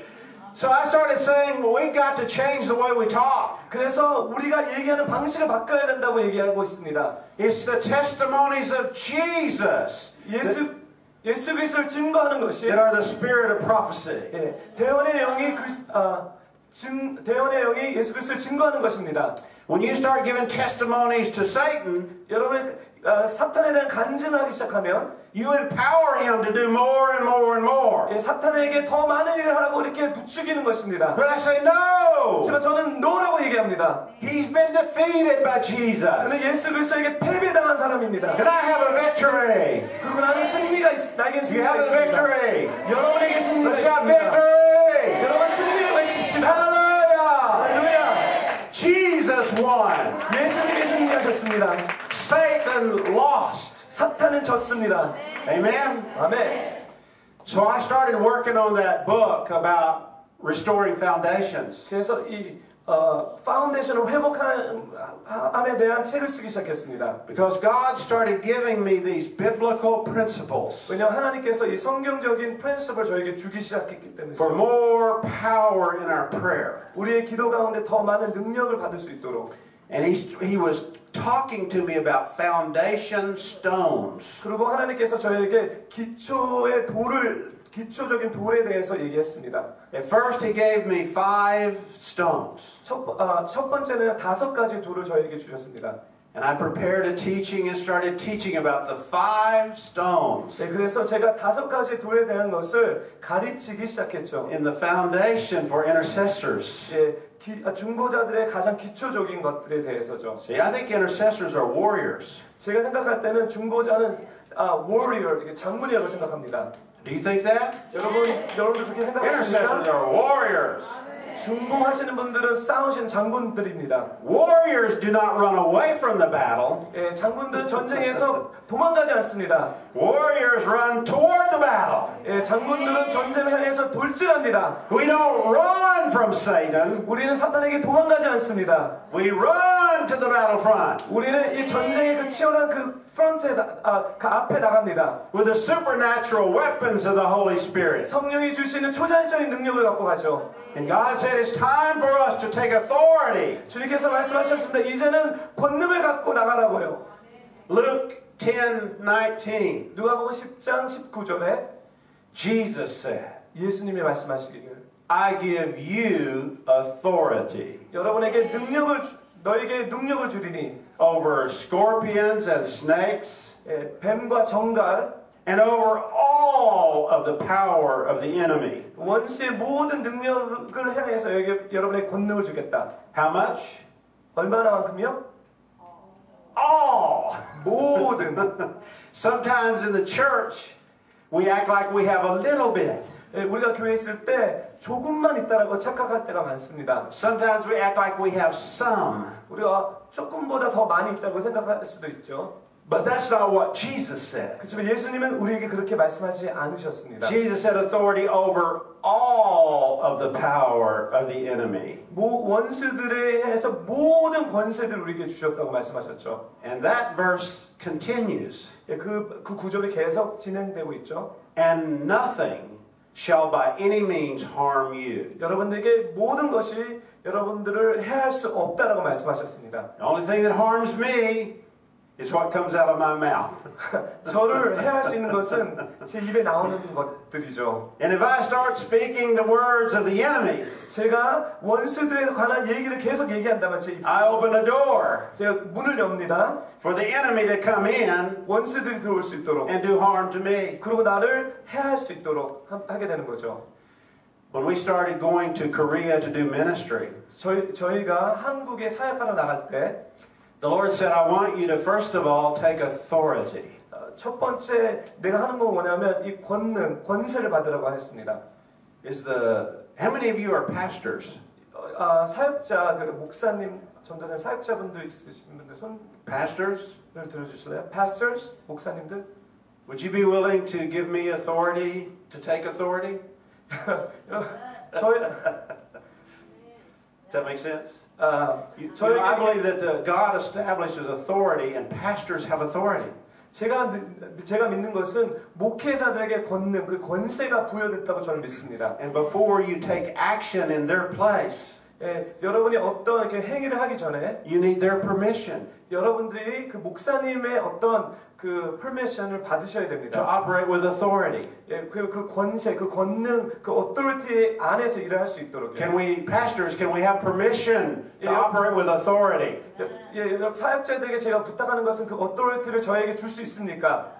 So I started saying, well, we've got to change the way we talk. 그래서 우리가 얘기하는 방식을 바꿔야 된다고 얘기하고 있습니다. It's the testimonies of Jesus 예수 그리스도를 증거하는 것이 that are the spirit of prophecy. 대언의 영이 대언의 영이 예수 그리스도를 증거하는 것입니다. When you start giving testimonies to Satan, 여러분의 사탄에 대한 간증을 하기 시작하면 you empower him to do more and more and more. 사탄에게 더 많은 일을 하라고 이렇게 부추기는 것입니다. But I say no. 저는 no라고 얘기합니다. He's been defeated by Jesus. 그는 예수 그리스도에게 패배당한 사람입니다. And I have a victory. 그리고 나는 승리가 나에겐 You 승리가 have a 있습니다. victory. 여러분에게 승리가 Let's shout 있습니다. victory. 여러분 승리를 외칩시다. Hallelujah. 할렐루야. Jesus won. 예수님이 승리하셨습니다. Satan lost. 사탄은 졌습니다. Amen. 아멘. So I started working on that book about restoring foundations. 그래서 이 파운데이션을 회복함에 대한 책을 쓰기 시작했습니다. Because God started giving me these biblical principles 왜냐하면 하나님께서 이 성경적인 프린시플을 저에게 주기 시작했기 때문에 for more power in our prayer. 우리의 기도 가운데 더 많은 능력을 받을 수 있도록. And he was talking to me about foundation stones. 그리고 하나님께서 저에게 기초적인 돌에 대해서 얘기했습니다. At first he gave me 5 stones. 첫 번째는 5가지 돌을 저에게 주셨습니다. And I prepared a teaching and started teaching about the 5 stones. 네, 그래서 제가 5가지 돌에 대한 것을 가르치기 시작했죠. In the foundation for intercessors. 중보자들의 가장 기초적인 것들에 대해서죠. See, I think intercessors are warriors. 제가 생각할 때는 중보자는 warrior, 장군이라고 생각합니다. Do you think that? 여러분들 그렇게 Intercessors 생각하십니까? are warriors. 중보하시는 분들은 싸우시는 장군들입니다. Warriors do not run away from the battle. 장군들은 전쟁에서 도망가지 않습니다. Warriors run toward the battle. 장군들은 전쟁을 향해서 돌진합니다. We don't run from Satan. 우리는 사탄에게 도망가지 않습니다. We run to the battlefront 우리는 이 전쟁의 그 치열한 그 프런트에 그 앞에 나갑니다. with the supernatural weapons of the Holy Spirit. 성령이 주시는 초자연적인 능력을 갖고 가죠. And God said it's time for us to take authority. 주님께서 말씀하셨습니다. 이제는 권능을 갖고 나가라고요. Luke 10:19. 누가복음 10장 19절에 Jesus said, 예수님이 말씀하시기를 I give you authority 여러분에게 너에게 능력을 주리니 over scorpions and snakes 뱀과 정갈 and over all of the power of the enemy. 원수의 모든 능력을 향해서 여러분에게 권능을 주겠다. How much? 얼마나만큼요? All. 모든. Sometimes in the church we act like we have a little bit. 우리가 교회에 있을 때 조금만 있다라고 착각할 때가 많습니다. Sometimes we act like we have some. 우리가 조금보다 더 많이 있다고 생각할 수도 있죠. But that's not what Jesus said. 그렇지만 예수님은 우리에게 그렇게 말씀하지 않으셨습니다. Jesus had authority over all of the power of the enemy. 원수들에 해서 모든 권세들을 우리에게 주셨다고 말씀하셨죠. And that verse continues. 그 구절이 계속 진행되고 있죠. And nothing shall by any means harm you. 여러분들에게 모든 것이 여러분들을 해할 수 없다라고 말씀하셨습니다. The only thing that harms me is what comes out of my mouth. 저를 해할 수 있는 것은 제 입에 나오는 것들이죠. And if I start speaking the words of the enemy, 제가 원수들에 관한 얘기를 계속 얘기한다면 제 입술로 I open a door 제가 문을 엽니다. for the enemy to come in 원수들이 들어올 수 있도록 and do harm to me. 그리고 나를 해할 수 있도록 하게 되는 거죠. When we started going to Korea to do ministry, 저희가 한국에 사역하러 나갈 때 the Lord said, I want you to first of all take authority. 첫 번째 내가 하는 건 뭐냐면 이 권세를 받으라고 했습니다. How many of you are pastors? 사역자, 그 목사님, 전도사님 사역자분들 있으신 분들 Pastors? 손을 들어주실래요? Pastors, 목사님들. Would you be willing to give me authority to take authority? 저희 Does that make sense? I 저에게 believe that God establishes authority and pastors have authority. 제가 믿는 것은 목회자들에게 권능, 그 권세가 부여됐다고 저는 믿습니다. And before you take action in their place, 여러분이 어떤 이렇게 행위를 하기 전에 you need their permission 여러분들이 그 목사님의 어떤 그 퍼미션을 받으셔야 to 됩니다. operate with authority. 그 권세, 그 권능, 그 어토리티 안에서 일을 할 수 있도록. Pastors, can we have permission to operate with authority? 사역자들에게 제가 부탁하는 것은 그 어토리티를 저에게 줄 수 있습니까?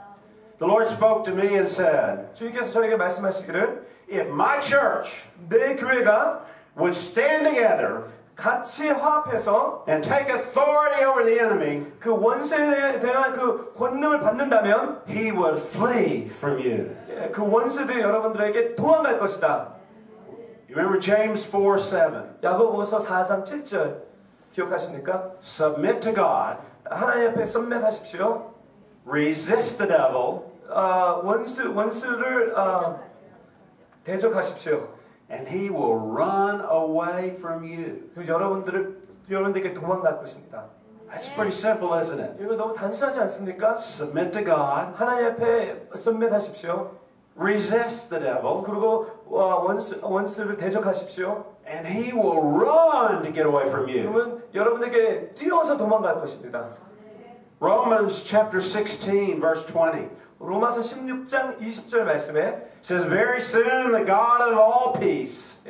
The Lord spoke to me and said, 주님께서 저에게 말씀하시기를 if my church 내 교회가 would stand together 같이 화합해서 and take authority over the enemy, 그 원수에 대한 그 권능을 받는다면 he would flee from you. 그 원수들이 여러분들에게 도망갈 것이다. You remember James 4:7? 야고보서 4장 7절 기억하십니까? Submit to God, 하나님 앞에 submit하십시오. resist the devil, 원수를 대적하십시오. and he will run away from you. 여러분들에게 도망갈 것입니다. That's pretty simple, isn't it? 이거 너무 단순하지 않습니까? Submit to God, 하나님 앞에 submit하십시오. resist the devil, 그리고 원수를 대적하십시오. and he will run to get away from you. 그러면 여러분에게 뛰어서 도망갈 것입니다. Romans chapter 16 verse 20 로마서 16장 20절 말씀에 says, very soon the God of all peace,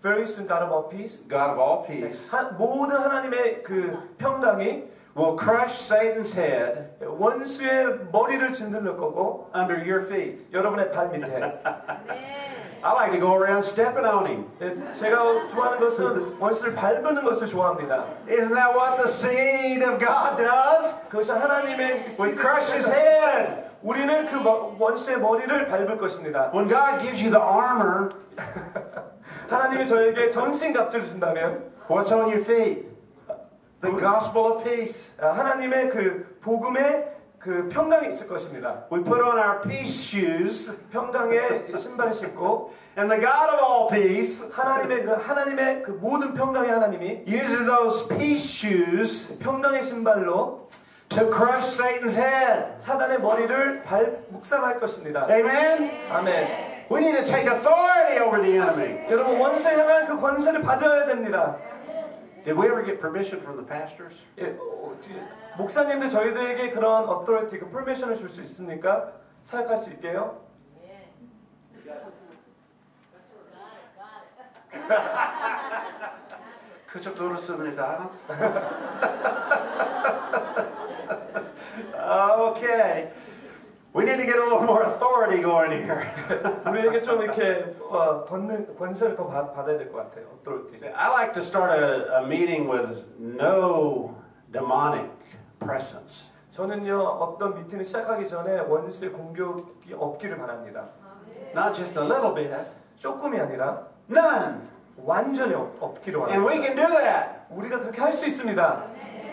very soon God of all peace, God of all peace, 모든 하나님의 그 평강이 will crush Satan's head 원수의 머리를 짓눌릴 거고 under your feet. 여러분의 발 밑에. I like to go around stepping on him. 제가 좋아하는 것은 원수를 밟는 것을 좋아합니다. Isn't that what the seed of God does? 그것이 하나님의 We crush his head. 우리는 그 원수의 머리를 밟을 것입니다. When God gives you the armor, 하나님이 저에게 전신갑주를 준다면 what's on your feet? The gospel of peace. 하나님의 그 복음의 그 평강이 있을 것입니다. We put on our peace shoes, 평강의 신발을 신고, and the God of all peace 하나님의 그 모든 평강의 하나님이 uses those peace shoes 평강의 신발로 to crush Satan's head. 사단의 머리를 묵살할 것입니다. Amen? 아멘. We need to take authority over the enemy. 여러분 원수에 향한 그 권세를 받아야 됩니다. Did we ever get permission from the pastors? 목사님들 저희들에게 그런 authority, 그 permission을 줄 수 있습니까? 사역할 수 있게요? 그쪽 들었습니다. Okay. We need to get a little more authority going here. 우리에게 좀 이렇게 권세를 더 받아야 될 것 같아요. authority. I like to start a meeting with no demonic presence. 저는요 어떤 미팅을 시작하기 전에 원수의 공격이 없기를 바랍니다. Not just a little bit. 조금이 아니라 None. 완전히 없기를 And 바랍니다. we can do that. 우리가 그렇게 할 수 있습니다.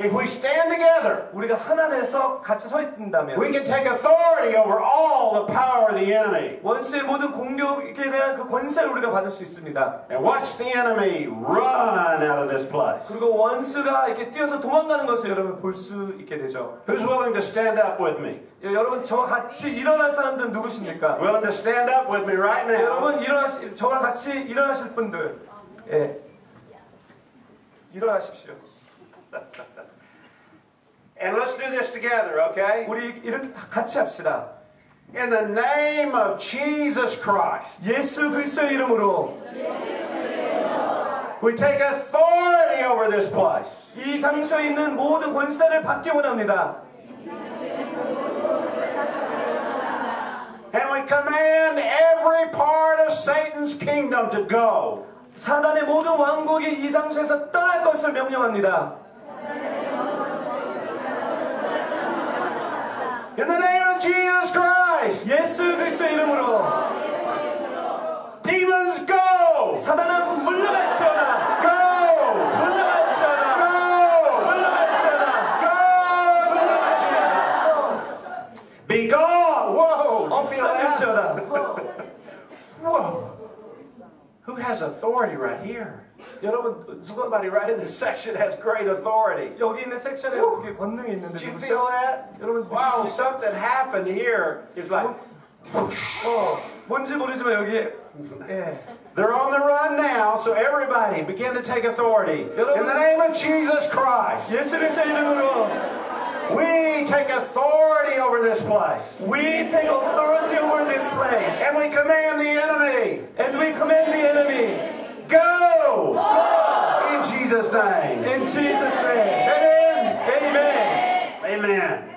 If we stand together, 우리가 하나님에서 같이 서 있다면 we can take authority over all the power of the enemy. 원수의 모든 공격에 대한 그 권세를 우리가 받을 수 있습니다. And watch the enemy run out of this place. 그리고 원수가 이렇게 뛰어서 도망가는 것을 여러분 볼 수 있게 되죠. Who's willing to stand up with me? 여러분 저와 같이 일어날 사람들은 누구십니까? Willing to stand up with me right now? 여러분 저와 같이 일어나실 분들, 일어나십시오. And let's do this together, okay? 우리 이렇게 같이 합시다. In the name of Jesus Christ, 예수 그리스도의 이름으로 we take authority over this place. 이 장소에 있는 모든 권세를 받기 원합니다. And we we command every part of Satan's kingdom to go. 사단의 모든 왕국이 이 장소에서 떠날 것을 명령합니다. In the name of Jesus Christ. 예수 그리스도의 이름으로 Demons go. 사단아 물러갈지어다. Go. 물러갈지어다. Go. 물러갈지어다. Go. 물러갈지어다. Be gone. Whoa. Did you feel that? 없어질지어다. Whoa. Who has authority right here? 여러분 누가 Somebody right in this section has great authority. 여기 있는 섹션에 이렇게 권능이 있는데 Did you feel 누구죠? that? 여러분 Wow, 느끼십니까? something happened here. It's like, 뭔지 모르지만 여기에 they're on the run now, so everybody begin to take authority. In the name of Jesus Christ, 예수 그리스도의 이름으로 we take authority over this place. we take authority over this place And we command the enemy, and we command the enemy go! In Jesus' name. in Jesus name. Amen. Amen. Amen.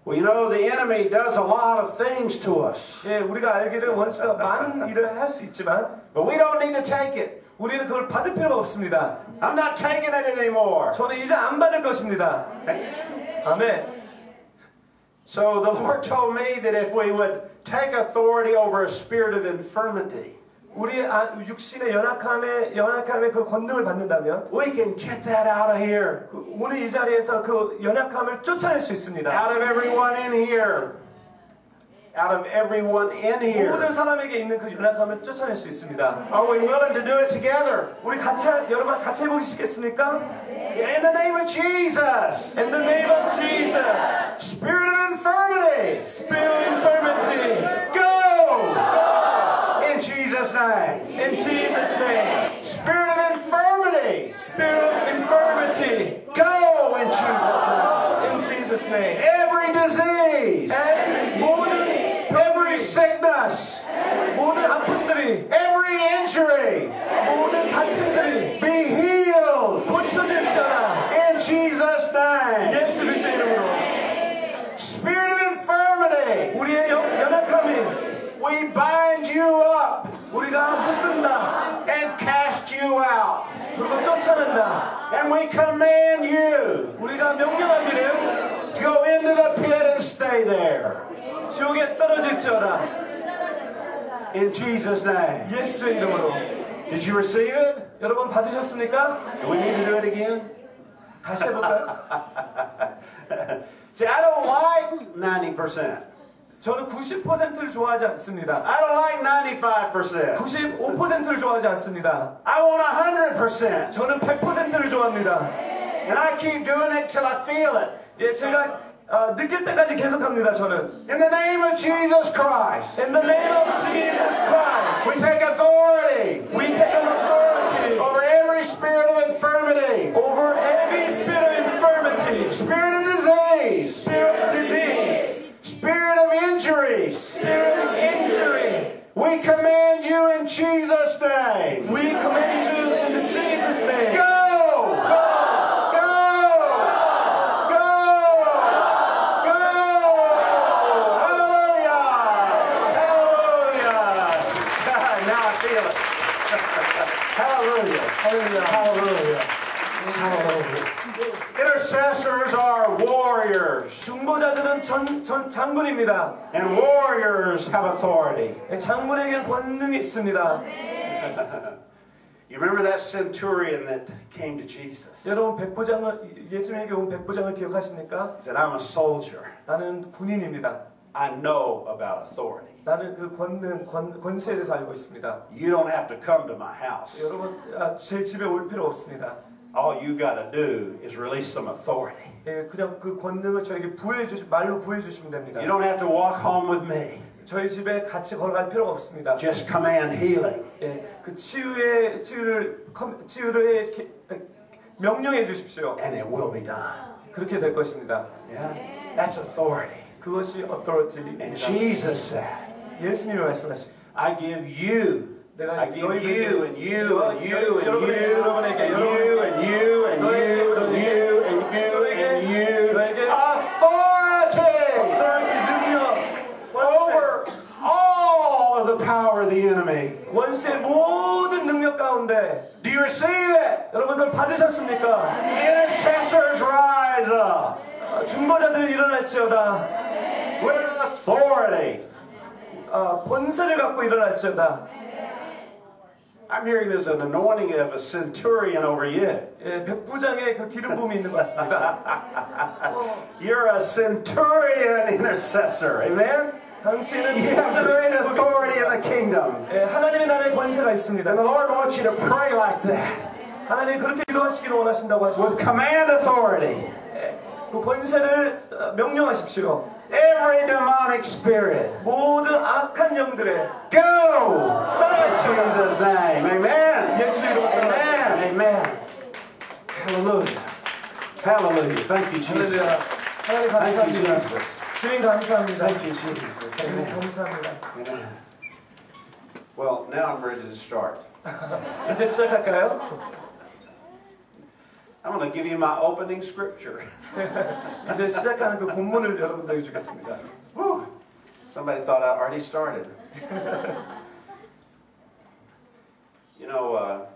Well, you know, the enemy does a lot of things to us, 예, 우리가 알기를 원수가 많은 일을 할 수 있지만 but we don't need to take it. 우리는 그걸 받을 필요가 없습니다. I'm not taking it anymore. 저는 이제 안 받을 것입니다. 아멘. So the Lord told me that if we would take authority over a spirit of infirmity, 우리의 육신의 연약함의 그 권능을 받는다면 we can get that out of here, 오늘 이 자리에서 그 연약함을 쫓아낼 수 있습니다. out of everyone in here, out of everyone in here. 모든 사람에게 있는 그 연약함을 쫓아낼 수 있습니다. Are we willing to do it together? 우리 여러분 같이 해보시겠습니까? In the name of Jesus. In the name of Jesus. Spirit of infirmity, Spirit of infirmity. go! In Jesus' name. In Jesus name. Spirit of infirmity, Spirit of infirmity. go in Jesus' name. In Jesus name. Every disease, And every sickness, 모든 아픔들이 every injury, 모든 다침들이 be healed 고쳐질지어다. in Jesus' name. 예수 그리스도의 이름으로. Spirit of infirmity, 우리의 연약함이 we bind you up 우리가 묶은다. and cast you out. 그리고 쫓아낸다. And we command you 우리가 명령하기를 to go into the pit and stay there. 지옥에 떨어질지어다. In Jesus' name. 예수의 이름으로. Did you receive it? 여러분 받으셨습니까? Do we need to do it again? 다시 해볼까요? See, I don't like 90%. 저는 90%를 좋아하지 않습니다. I don't like 95%. 95%를 좋아하지 않습니다. I want 100%. 저는 100%를 좋아합니다. And I keep doing it till I feel it. 예, 제가 느낄 때까지 계속합니다. 저는. In the name of Jesus Christ, In the name of Jesus Christ, we take authority we take an authority over every spirit of infirmity, over every spirit of infirmity, spirit of disease, spirit of disease, spirit of injuries. spirit of injury. We command you in Jesus' name. We command you in the Jesus name. Go! Go! Go! Go! Go! Hallelujah! Hallelujah! Now I feel it. Hallelujah! Hallelujah. Hallelujah! Hallelujah! Intercessors are warriors, 중보자들은 장군입니다. and warriors have authority. 장군에게는 권능이 있습니다. You remember that centurion that came to Jesus? 여러분 예수님에게 온 백부장을 기억하십니까? He said, I'm a soldier. 나는 군인입니다. I know about authority. 나는 그 권세에 대해서 알고 있습니다. You don't have to come to my house. 여러분 제 집에 올 필요 없습니다. All you got to do is release some authority. 예, 그냥 그 권능을 저에게 말로 부여해 주시면 됩니다. You don't have to walk home with me. 저희 집에 같이 걸어갈 필요가 없습니다. Just command healing. 예, 그 치유를 명령해 주십시오. And it will be done. 그렇게 될 것입니다. Yeah? That's authority. 그것이 authority입니다. And Jesus said, 예수님이 말씀하신 I give you, 내가 I give you and you and you and 여러분에게 you and you and you and you and you and you and you authority authority 능력 over 찾으셨습니까? Intercessors rise up 중보자들 일어날지어다. with authority. 권세를 갖고 일어날지어다. I'm hearing there's an anointing of a centurion over you. 예, 백부장의 그 기름 부음이 있는 것 같습니다. You're a centurion intercessor. Amen? 당신은 You have great authority in the kingdom. 예, 하나님의 나라의 권세가 있습니다. And the Lord wants you to pray like that. 하나님 그렇게 기도하시기를 원하신다고 하시고 With command authority. 그 권세를 명령하십시오. Every demonic spirit. 모든 악한 영들의 Go! 따라가죠. In Jesus' name. Amen. 예수 이름으로 따라가죠. Amen. Amen. Hallelujah. Hallelujah. Thank you, Jesus. 할렐루야. 하나님 Thank you, 감사합니다. Jesus. 주님 감사합니다. Thank you, Jesus. 주님 Amen. 감사합니다. Amen. Well, now I'm ready to start. 이제 시작할까요? I'm going to give you my opening scripture. 이제 시작하는 그 본문을 여러분들에게 주겠습니다. Whew. Somebody thought I already started. You know,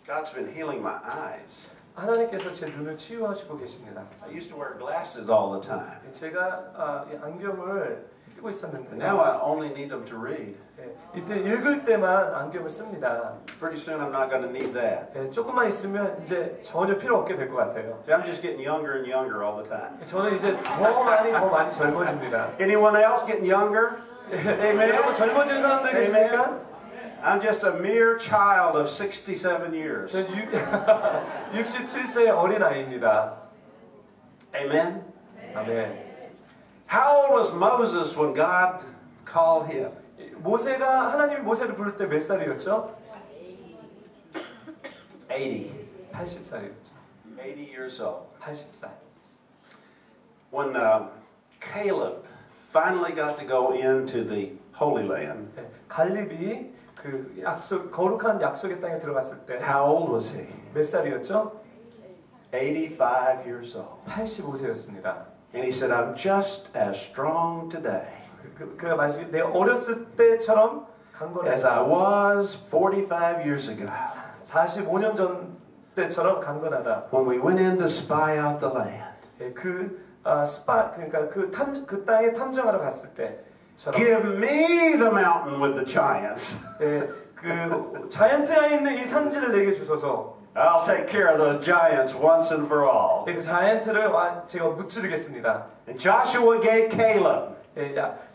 God's been healing my eyes. 하나님께서 제 눈을 치유하시고 계십니다. I used to wear glasses all the time. 제가 이 안경을 끼고 있었는데 Now I only need them to read. 이때 읽을 때만 안경을 씁니다. Pretty soon I'm not going to need that. 조금만 있으면 이제 전혀 필요 없게 될 것 같아요. See, I'm just getting younger and younger all the time. 저는 이제 더 많이 젊어집니다. Anyone else getting younger? Amen. 여러분 젊어지는 사람들 계십니까? I'm just a mere child of 67 years. 67세의 어린 아이입니다. Amen. 아멘. How old was Moses when God called him? 모세가 하나님이 모세를 부를 때 몇 살이었죠? 80. 80살이었죠. 80 years old. 80살. When Caleb finally got to go into the Holy Land, 갈렙이 그 거룩한 약속의 땅에 들어갔을 때 how old was he? 몇 살이었죠? 85 years old. 85세였습니다. And he said, I'm just as strong today 그가 말씀 내가 어렸을 때처럼 as I 강건하다. was 45 years ago 45년 전 때처럼 강건하다. when we went in to spy out the land. 그러니까 그 땅에 탐정하러 갔을 때처럼 Give me the mountain with the giants. 그 자이언트가 있는 이 산지를 내게 주소서. I'll take care of those giants once and for all. 그 자이언트를 제가 무찌르겠습니다. And Joshua gave Caleb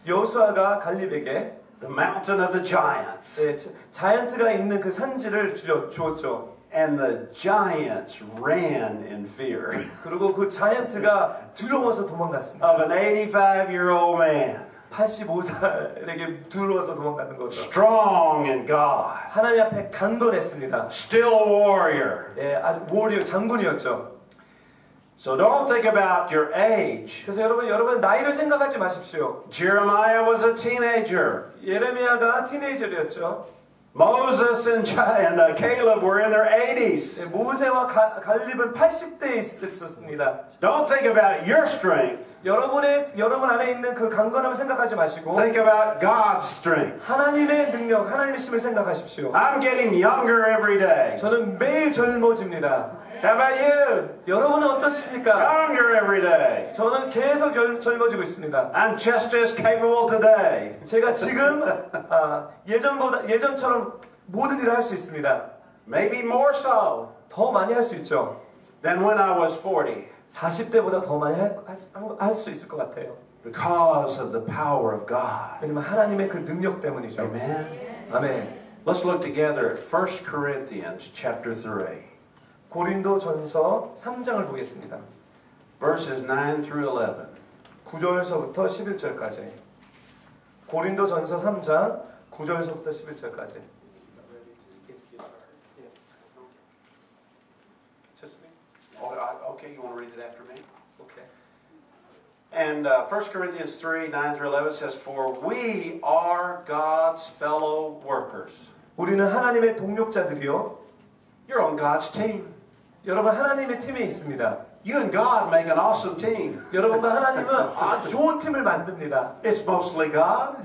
여호수아가 갈렙에게 the mountain of the giants. 자이언트가 있는 그 산지를 주었죠. And the giants ran in fear 그리고 그 자이언트가 두려워서 도망갔습니다. of an 85-year-old man, 85살에게 두려워서 도망가는 거죠. strong in God, 하나님 앞에 강건했습니다. still a warrior. 아주 워리어 장군이었죠. So don't think about your age. 그래서 여러분 나이를 생각하지 마십시오. Jeremiah was a teenager. 예레미야가 티네이저였죠. Moses and Caleb were in their 80s. 모세와 갈렙은 80대에 있었습니다. Don't think about your strength. 여러분 안에 있는 그 강건함을 생각하지 마시고 Think about God's strength. 하나님의 능력, 하나님의 힘을 생각하시오. I'm getting younger every day. 저는 매일 젊어집니다. How about you? 여러분은 어떻습니까? Younger every day. 저는 계속 젊어지고 있습니다. I'm just as capable today. 제가 지금 예전처럼 모든 일을 할 수 있습니다. Maybe more so 더 많이 할 수 있죠. than when I was 40. 40대보다 더 많이 할 수 있을 것 같아요. Because of the power of God. 왜냐면 하나님의 그 능력 때문이죠. Amen. 아멘. Let's look together at 1 Corinthians chapter 3. 고린도전서 3장을 보겠습니다. Verses 9 through 11. 9절서부터 11절까지. 고린도전서 3장 9절서부터 11절까지. Okay, you want to read it after me? 오케이. And 1 Corinthians 3, 9 through 11 says, For we are God's fellow workers. 우리는 하나님의 동력자들이요. You're on God's team. 여러분 하나님의 팀에 있습니다. You and God make an awesome team. 여러분과 하나님은 아주 좋은 팀을 만듭니다. It's mostly God.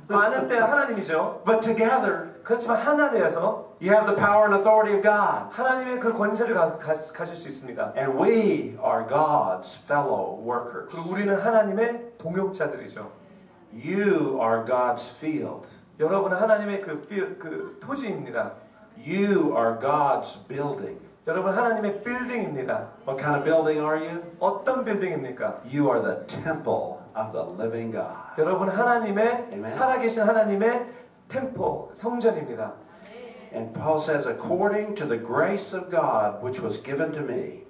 많은 때는 하나님이죠. But together, 그렇지만 하나 되어서 you have the power and authority of God. 하나님의 그 권세를 가질 수 있습니다. And we are God's fellow workers. 그리고 우리는 하나님의 동역자들이죠. You are God's field. 여러분은 하나님의 그 토지입니다. You are God's building. 여러분 하나님의 빌딩입니다. What kind of building are you? 어떤 빌딩입니까? You are the temple of the living God. 여러분 하나님의 Amen. 살아계신 하나님의 템포 성전입니다. And Paul says, according to the grace of God which was given to me.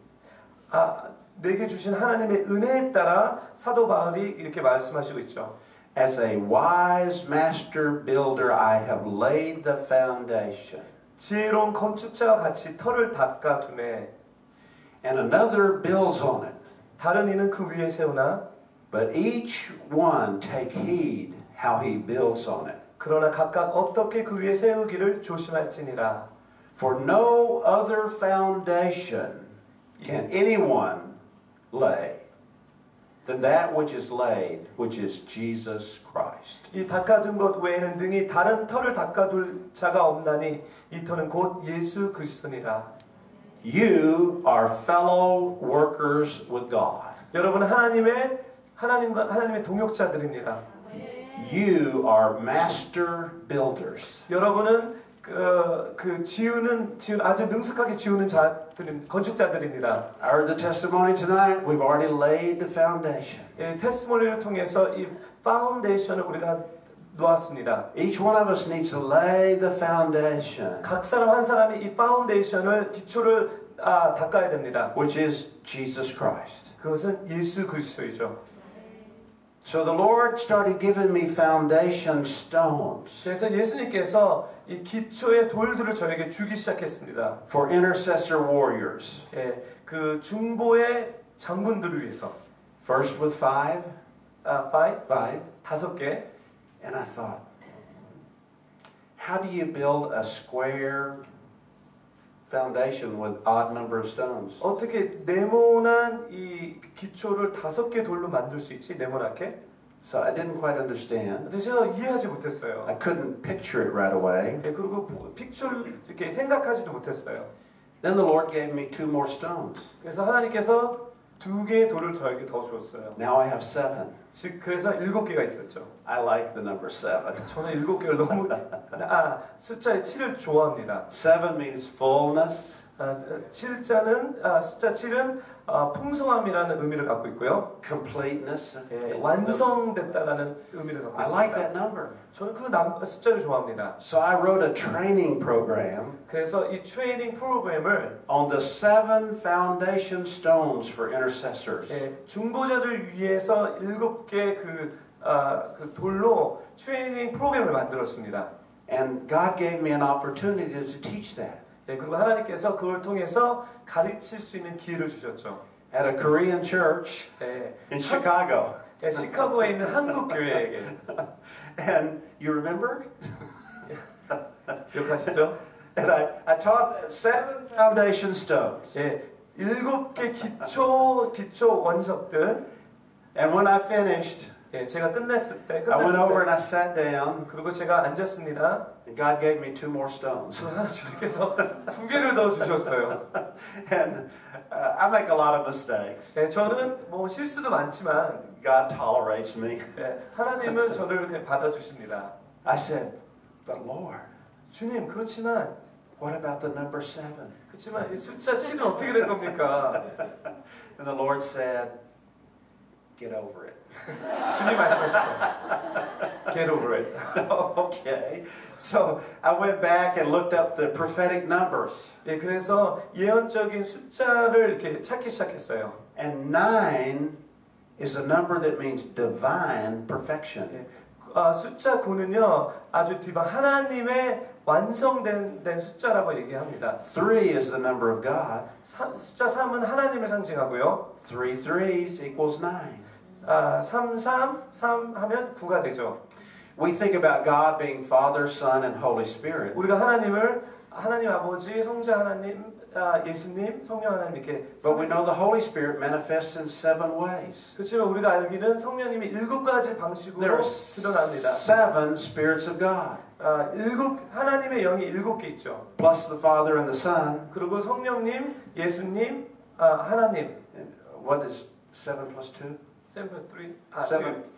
내게 주신 하나님의 은혜에 따라 사도 바울이 이렇게 말씀하시고 있죠. As a wise master builder, I have laid the foundation. 지혜로운 건축자와 같이 터를 닦아 두매. And another builds on it. 다른 이는 그 위에 세우나. But each one take heed how he builds on it. 그러나 각각 어떻게 그 위에 세우기를 조심할지니라. For no other foundation can anyone lay than that which is laid, which is Jesus Christ. 이 닦아둔 것 외에는 능히 다른 터를 닦아둘 자가 없나니 이 터는 곧 예수 그리스도니라. You are fellow workers with God. 여러분은 하나님의 동역자들입니다. You are master builders. 여러분은 지은 아주 능숙하게 지우는 건축자들입니다. I heard the testimony tonight. We've already laid the foundation. 예, 테스모니를 통해서 이 파운데이션을 우리가 놓았습니다. Each one of us needs to lay the foundation, 각 사람 한 사람이 이 파운데이션을 기초를 닦아야 됩니다. which is Jesus Christ. 그것은 예수 그리스도이죠. So the Lord started giving me foundation stones 그래서 예수님께서 이 기초의 돌들을 저에게 주기 시작했습니다. for intercessor warriors. 예, 그 중보의 장군들을 위해서. First with five. 다섯 개. And I thought, how do you build a square foundation with odd number of stones? 어떻게 네모난 이 기초를 다섯 개 돌로 만들 수 있지? 네모나게? So I didn't quite understand. 근데 제가 이해하지 못했어요. I couldn't picture it right away. 예, 그리고 픽처를 이렇게 생각하지도 못했어요. Then the Lord gave me two more stones. 그래서 하나님께서 두 개의 돌을 저에게 더 주었어요. Now I have seven. 즉 그래서 일곱 개가 있었죠. I like the number seven. 저는 일곱 개를 너무 숫자의 7을 좋아합니다. Seven means fullness. 7자는 숫자 7은 풍성함이라는 의미를 갖고 있고요. Completeness. 예, 완성됐다라는 의미를 갖고 I 있습니다. like that number. 저는 그 숫자를 좋아합니다. So I wrote a training program 그래서 이 트레이닝 프로그램을 on the seven foundation stones for intercessors. 예, 중보자들 위해서 7개 그 돌로 트레이닝 프로그램을 만들었습니다. And God gave me an opportunity to teach that. 예, 그리고 하나님께서 그걸 통해서 가르칠 수 있는 기회를 주셨죠. At a Korean church 예, in Chicago. 예, 시카고에 있는 한국 교회에게. And you remember? 기억하시죠? And I taught seven foundation stones. 예, 7개 기초 원석들. And when I finished, 예, 제가 끝냈을 때 I went over and I sat down. 그리고 제가 앉았습니다. And God gave me two more stones. 주님께서 두 개를 더 주셨어요. And I make a lot of mistakes. 예, 저는 뭐 실수도 많지만 God tolerates me. 예, 하나님은 저를 이렇게 받아주십니다. I said, but Lord, 주님, 그렇지만 what about the number seven? 이 숫자 7은 어떻게 된 겁니까? And the Lord said, get over it. 주님 말씀하셨죠. Get over it. Okay. So I went back and looked up the prophetic numbers. 예, 그래서 예언적인 숫자를 이렇게 찾기 시작했어요. And 9 is a number that means divine perfection. 예, 숫자 9는요, 아주 하나님의 완성된 숫자라고 얘기합니다. 3 is the number of God. 숫자 3은 하나님을 상징하고요. 3 3s equals 9. 3 하면 9가 되죠. We think about God being Father, Son, and Holy Spirit. 우리가 하나님 아버지, 성자 하나님, 예수님, 성령 하나님 이렇게. But we know the Holy Spirit manifests in 7 ways. 그렇지만 우리가 알기는 성령님이 7가지 방식으로 There are 드러납니다. 7 spirits of God. 하나님의 영이 7개 있죠. Plus the Father and the Son. 그리고 성령님, 예수님, 하나님. And what is 7 plus 2? 7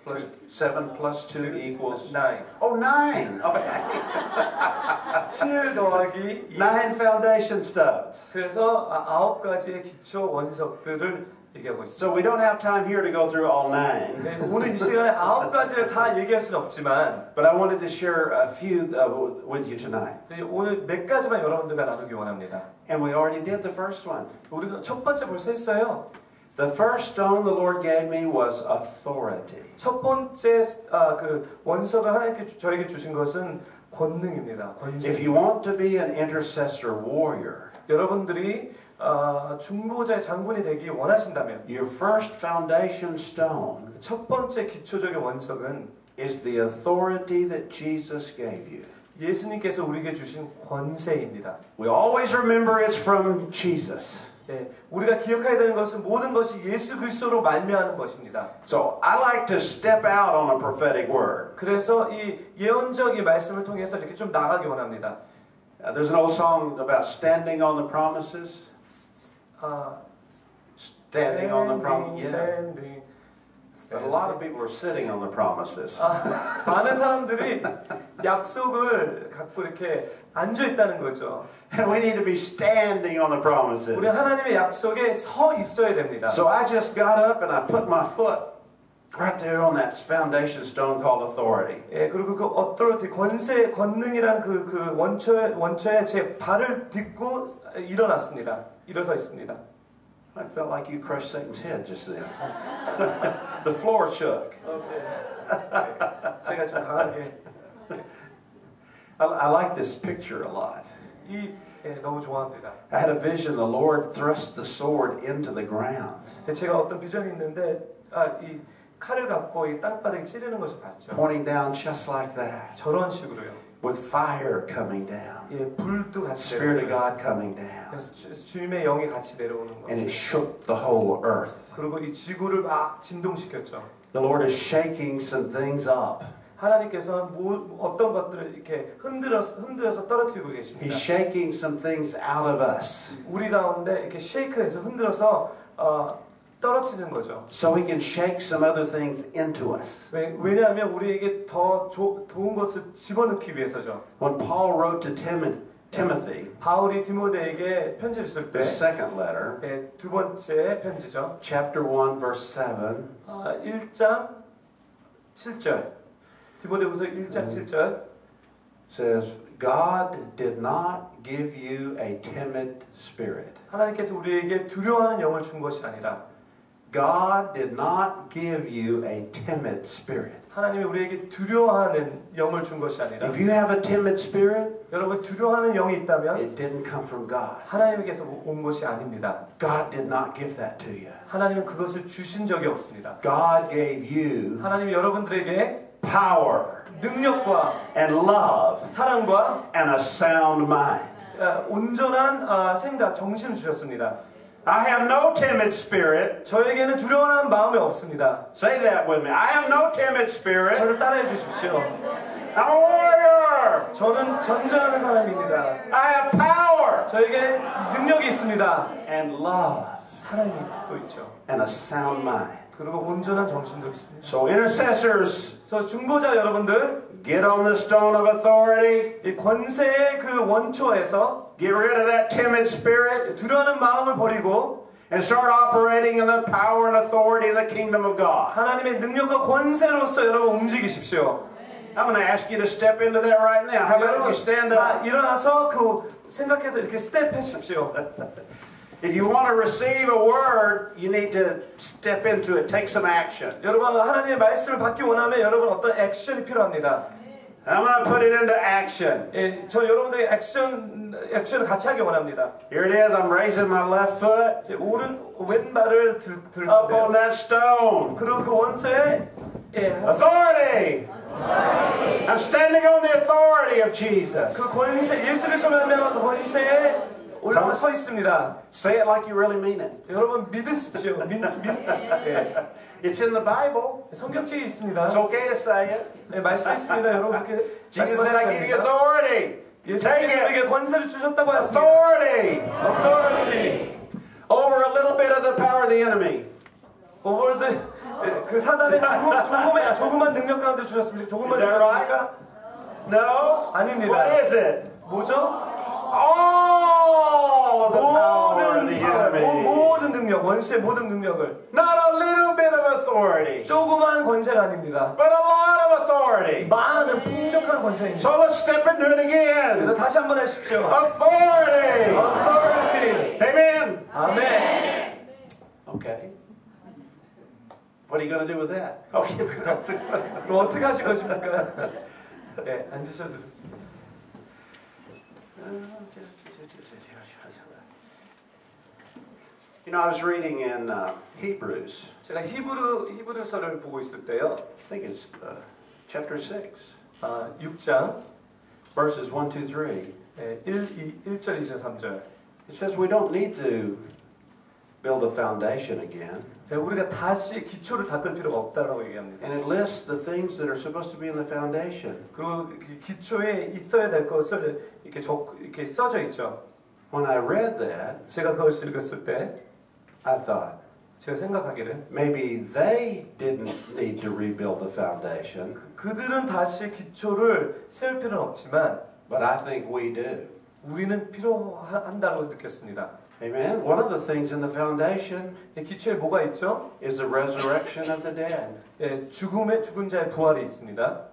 plus 7 plus 2 equals 9. Oh, 9. Okay. 7 더하기 2. 9 foundation stones. 그래서 9가지의 기초 원석들을 얘기하고 있습니다. So we don't have time here to go through all 9. 네, 오늘 이 시간에 9가지를 다 얘기할 수는 없지만 But I wanted to share a few with you tonight. 오늘 몇 가지만 여러분들과 나누기 원합니다. And we already did the first one. 우리가 첫 번째 벌써 했어요. The first stone the Lord gave me was authority. 첫 번째 그 원석을 하나님께 저에게 주신 것은 권능입니다. If you want to be an intercessor warrior, 여러분들이 중보자의 장군이 되기 원하신다면 your first foundation stone 첫 번째 기초적인 원석은 is the authority that Jesus gave you. 예수님께서 우리에게 주신 권세입니다. We always remember it's from Jesus. 예, 우리가 기억해야 되는 것은 모든 것이 예수 그리스도로 말미암는 것입니다. So I like to step out on a prophetic word. 그래서 이 예언적인 말씀을 통해서 이렇게 좀 나가기 원합니다. There's an old song about standing on the promises. Standing on the promises. Yeah. But a lot of people are sitting on the promises. 많은 사람들이 약속을 갖고 이렇게 앉아 있다는 거죠. And we need to be standing on the promises. 우리 하나님의 약속에 서 있어야 됩니다. So I just got up and I put my foot right there on that foundation stone called authority. 예, 그리고 그 authority, 권세, 권능이라는 그 원초에 제 발을 딛고 일어났습니다. 일어서 있습니다. I felt like you crushed Satan's head just then. The floor shook. 제가 좀 강하게 I like this picture a lot. 너무 좋아합니다. I had a vision. The Lord thrust the sword into the ground. 제가 어떤 비전이 있는데 이 칼을 갖고 이 땅바닥에 찌르는 것을 봤죠. Pointing down just like that. 저런 식으로요. With fire coming down. 예, 불도 같이 Spirit of 내려오는. God coming down. 그래서 주님의 영이 같이 내려오는 And it 거죠. shook the whole earth. 그리고 이 지구를 막 진동시켰죠. The Lord is shaking some things up. 하나님께서 어떤 것들을 이렇게 흔들어서 떨어뜨리고 계십니다. He's shaking some things out of us. 우리 가운데 이렇게 쉐이크해서 흔들어서 떨어뜨리는 거죠. So He can shake some other things into us. 왜냐하면 우리에게 더 좋은 것을 집어넣기 위해서죠. When Paul wrote to Timothy, 바울이 디모데에게 편지를 쓸 때, the second letter, 네, 두 번째 편지죠. chapter 1, verse 7, 1장 7절. 디모데후서 1장 7절 says, God did not give you a timid spirit. 하나님께서 우리에게 두려워하는 영을 준 것이 아니라 God did not give you a timid spirit. 하나님이 우리에게 두려워하는 영을 준 것이 아니라 If you have a timid spirit, 여러분 두려워하는 영이 있다면 it didn't come from God. 하나님께서 온 것이 아닙니다. God did not give that to you. 하나님은 그것을 주신 적이 없습니다. God gave you 하나님이 여러분들에게 power 능력과 and love 사랑과 and a sound mind. 온전한 생각, 정신을 주셨습니다. I have no timid spirit. 저에게는 두려워하는 마음이 없습니다. Say that with me. I have no timid spirit. 저를 따라해 주십시오. I'm a warrior. 저는 전쟁하는 사람입니다. I have power 저에게 능력이 있습니다. and love 사랑이 또 있죠. and a sound mind. 그리고 온전한 정신도 있습니다. So intercessors, 그래서 중보자 여러분들, get on the stone of authority. 이 권세의 그 원초에서 Get rid of that timid spirit 두려워하는 마음을 버리고 and start operating in the power and authority of the kingdom of God. 하나님의 능력과 권세로서 여러분 움직이십시오. I'm going to ask you to step into that right now. How about if you stand up? 일어나서 그 생각해서 이렇게 스텝하십시오. If you want to receive a word, you need to step into it. Take some action. 여러분 하나님의 말씀을 받기 원하면 여러분 어떤 액션이 필요합니다. I'm going to put it into action. 예, 저 여러분들의 액션을 같이 하기 원합니다. Here it is. I'm raising my left foot 제 왼발을 up on 들는데요. that stone. 그리고 그 원소에 Authority. I'm standing on the authority of Jesus. 그 권세, 예수를 소개하면 그 권세에 올라와 서 있습니다. Say it like you really mean it. 여러분 믿으십시오. 예. It's in the Bible. 성경책에 있습니다. It's okay to say it. 네, 말씀에 있습니다. 여러분께 Jesus said, I give you authority. Take 예수님께서 it. 우리에게 권세를 주셨다고 하셨습니다. Authority Authority over a little bit of the power of the enemy. 오버드 그 사단의 조그만 능력 가운데 주셨습니까? 조금만 Is that 주셨습니까? No. 아닙니다. What is it? 뭐죠? All of the power of the enemy. 모든 능력, 원수의 모든 능력을 Not a little bit of authority, 조그만 권세가 아닙니다. but a lot of authority. 많은 풍족한 권세입니다. So let's step into it again. 다시 한번 하십시오. Authority. Authority. Amen. 아멘. Okay. What are you going to do with that? Okay. 그럼 어떻게 하실 것입니까? 네, 앉으셔도 좋습니다. You know, I was reading in Hebrews. 제가 히브리서를 보고 있을 때요. I think it's chapter 6, 6장 verses 1, 2, 3. 1절, 2절, 3절. It says we don't need to build a foundation again. 우리가 다시 기초를 닦을 필요가 없다라고 얘기합니다. And it lists the things that are supposed to be in the foundation. 그리고 기초에 있어야 될 것을 이렇게 써져 있죠. When I read that, 제가 그걸 읽었을 때 I thought, 제가 생각하기를 maybe they didn't need to rebuild the foundation, 그들은 다시 기초를 세울 필요는 없지만 but I think we do. 우리는 필요한다고 느꼈습니다. Amen. One of the things in the foundation 기초에 뭐가 있죠? is the resurrection of the dead. 죽은 자의 부활이 있습니다.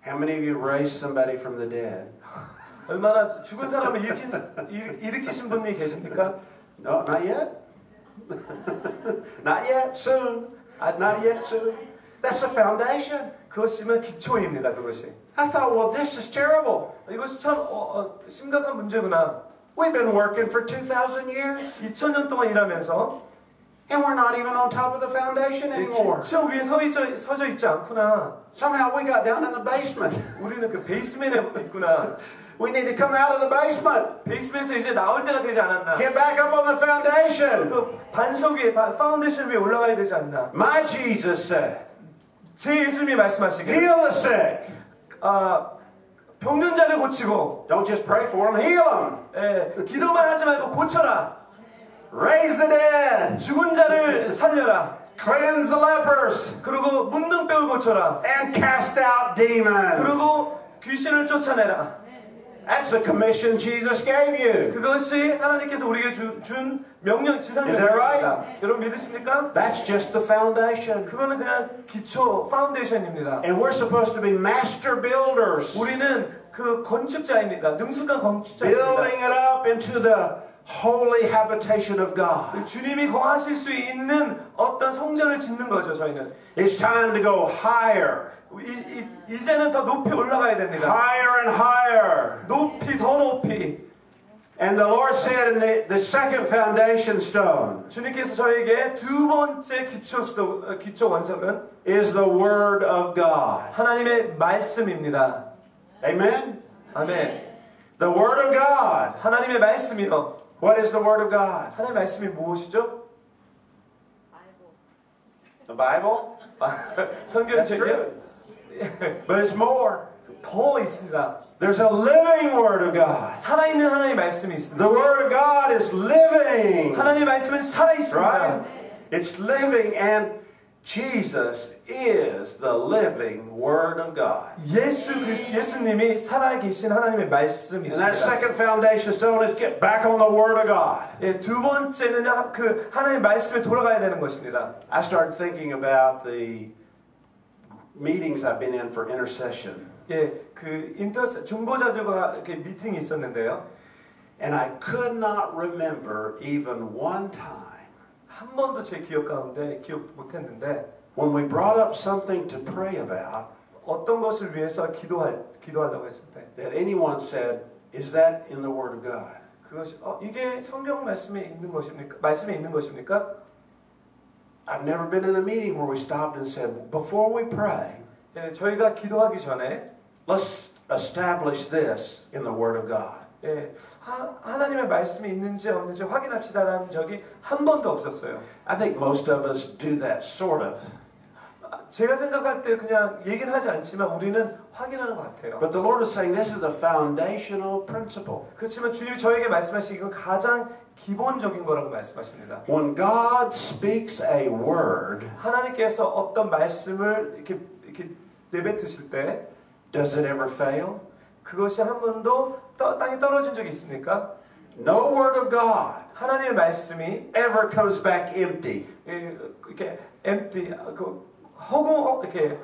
How many of you raised somebody from the dead? 얼마나 죽은 사람을 일으키신 분이 계십니까? No, not yet. Not yet. Soon. Not yet. Soon. That's the foundation. 그것이면 기초입니다. 그것이. I thought, well, this is terrible. 이것이 참 심각한 문제구나. We've been working for 2,000 years, 2000년 동안 일하면서 and we're not even on top of the foundation anymore. 기초 위에 서져 있지 않구나. Somehow we got down in the basement. 우리는 그 베이스맨에 있구나. We need to come out of the basement. 베이스맨에서 이제 나올 때가 되지 않았나. Get back up on the foundation. 그 반석 위에, 파운데이션 위에 올라가야 되지 않나. My Jesus said, 제 예수님이 말씀하시기를 heal the sick. 병든 자를 고치고 Don't just pray for them, heal them. 기도만 하지 말고 고쳐라. Raise the dead. 죽은 자를 살려라. Cleanse the lepers. 그리고 문둥병을 고쳐라. And cast out demons. 그리고 귀신을 쫓아내라. That's the commission Jesus gave you. 그것이 하나님께서 우리에게 준 명령, 지상 Is that 명령입니다. right? 여러분 믿으십니까? That's just the foundation. 그거는 그냥 기초, 파운데이션입니다. And we're supposed to be master builders. 우리는 그 건축자입니다. 능숙한 건축자입니다. Building it up into the holy habitation of God. 주님이 거하실 수 있는 어떤 성전을 짓는 거죠, 저희는. It's time to go higher. 이제는 더 높이 올라가야 됩니다. Higher and higher. 높이, 더 높이. And the Lord said in the second foundation stone 주님께서 저에게 두 번째 기초 원석은 is the Word of God. 하나님의 말씀입니다. Amen? 아멘. The Word of God. 하나님의 말씀이요. What is the Word of God? 하나님의 말씀이 무엇이죠? The Bible? That's 성경책이요? true. But it's more. 더 있습니다. There's a living Word of God. 살아있는 하나님의 말씀이 있습니다. The Word of God is living. 하나님의 말씀은 살아있습니다. Right? It's living, and Jesus is the living Word of God. 예수님이 살아계신 하나님의 And that 말씀이십니다. second foundation stone is get back on the Word of God. 두 번째는 그 하나님의 말씀에 돌아가야 되는 것입니다. I started thinking about the meetings I've been in for intercession. 중보자들과 이렇게 미팅이 있었는데요. And I could not remember even one time 한 번도 제 기억 가운데 기억 못했는데 when we brought up something to pray about 어떤 것을 위해서 기도하려고 했을 때 that anyone said, "Is that in the Word of God?" 그것이 이게 성경 말씀에 있는 것입니까? 말씀에 있는 것입니까? I've never been in a meeting where we stopped and said, "Before we pray, 저희가 기도하기 전에 let's establish this in the Word of God." 예, 하나님의 말씀이 있는지 없는지 확인합시다라는 적이 한 번도 없었어요. I think most of us do that sort of. 제가 생각할 때 그냥 얘기는 하지 않지만 우리는 확인하는 것 같아요. But the Lord is saying this is a foundational principle. 그렇지만 주님이 저에게 말씀하신 이건 가장 기본적인 거라고 말씀하십니다. When God speaks a word, 하나님께서 어떤 말씀을 이렇게 내뱉으실 때 does it ever fail? 그것이 한 번도 땅에 떨어진 적이 있습니까? No word of God 하나님의 말씀이 ever comes back empty. 이렇게 empty, 허공 이렇게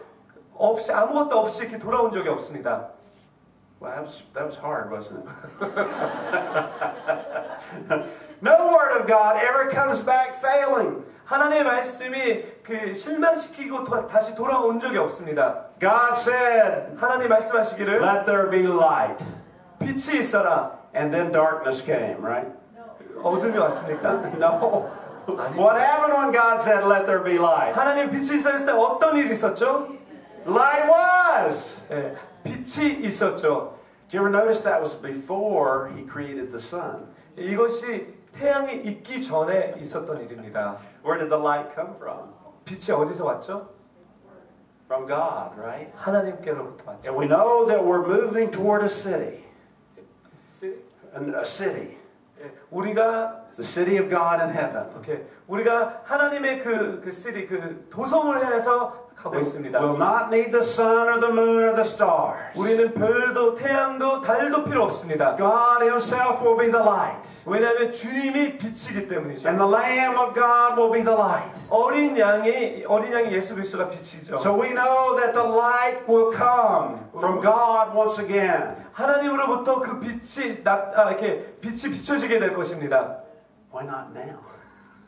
없이 아무것도 없이 이렇게 돌아온 적이 없습니다. Well, that was hard, wasn't it? No word of God ever comes back failing. 하나님의 말씀이 실망시키고 다시 돌아온 적이 없습니다. God said, 하나님 말씀하시기를 let there be light. 빛이 있어라. And then darkness came, right? 어둠이 왔습니까? No. What happened when God said, let there be light? 하나님 빛이 있었을 때 어떤 일이 있었죠? Light was. 네, 빛이 있었죠. Did you ever notice that was before he created the sun? 이것이 태양이 있기 전에 있었던 일입니다. Where did the light come from? 빛이 어디서 왔죠? From God, right? 하나님께로부터 왔죠. And we know that we're moving toward a city. A city. 우리가 The city of God in heaven. 우리가 하나님의 그 city, 그 도성을 향해서 가고 있습니다. Will not need the sun or the moon or the stars. 우리는 별도, 태양도, 달도 필요 없습니다. God Himself will be the light. 왜냐하면 주님이 빛이기 때문이죠. And the Lamb of God will be the light. 어린 양이 예수 그리스도가 빛이죠. So we know that the light will come from God once again. 하나님으로부터 그 빛이 이렇게 빛이 비춰지게 될 것입니다. Why not now?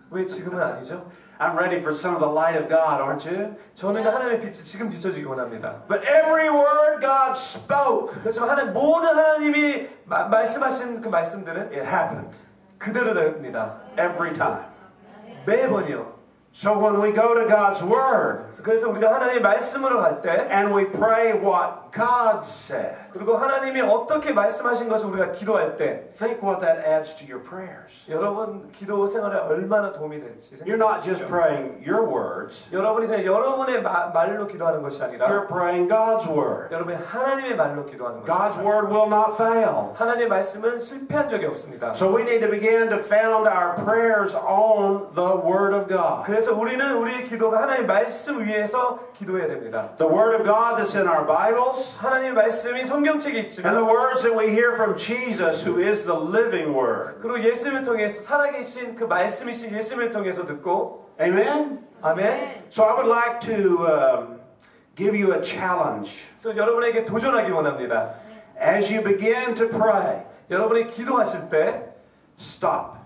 왜 지금은 아니죠? I'm ready for some of the light of God, aren't you? 저는 하나님의 빛이 지금 비춰지기 원합니다. But every word God spoke, 그렇지만 모든 하나님이 말씀하신 그 말씀들은 it happened. 그대로 됩니다. Every time. 매번이요. So when we go to God's Word, 그래서 우리가 하나님의 말씀으로 갈 때, and we pray what God said, 그리고 하나님이 어떻게 말씀하신 것을 우리가 기도할 때, think what that adds to your prayers. 여러분 기도 생활에 얼마나 도움이 될지 You're not just praying your words. 여러분이 그냥 여러분의 말로 기도하는 것이 아니라 You're praying God's Word. 여러분이 하나님의 말로 기도하는 God's 것입니다. Word will not fail. 하나님의 말씀은 실패한 적이 없습니다. So we need to begin to found our prayers on the Word of God. 그래서 우리는 우리의 기도가 하나님의 말씀 위에서 기도해야 됩니다. The Word of God that's in our Bibles, 하나님의 말씀이 성경책에 and 있지만 the words that we hear from Jesus, who is the living Word. 그리고 예수님을 통해서 살아계신 그 말씀이신 예수님을 통해서 듣고 Amen? 아멘. So I would like to give you a challenge. 그래서 여러분에게 도전하기 원합니다. As you begin to pray, 여러분이 기도하실 때 stop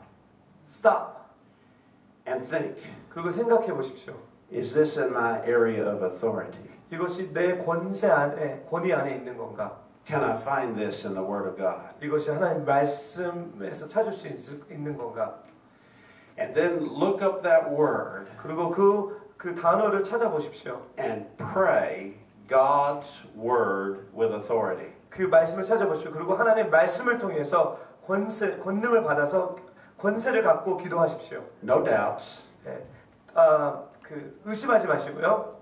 stop and think, 그리고 생각해 보십시오. is this in my area of authority? 이것이 내 권위 안에 있는 건가? Can I find this in the Word of God? 이것이 하나님 말씀에서 찾을 수 있는 건가? And then look up that word 그리고 그 단어를 찾아보십시오. and pray God's Word with authority. 그 말씀을 찾아보십시오. 그리고 하나님의 말씀을 통해서 권능을 받아서 권세를 갖고 기도하십시오. No doubts. 네. 의심하지 마시고요.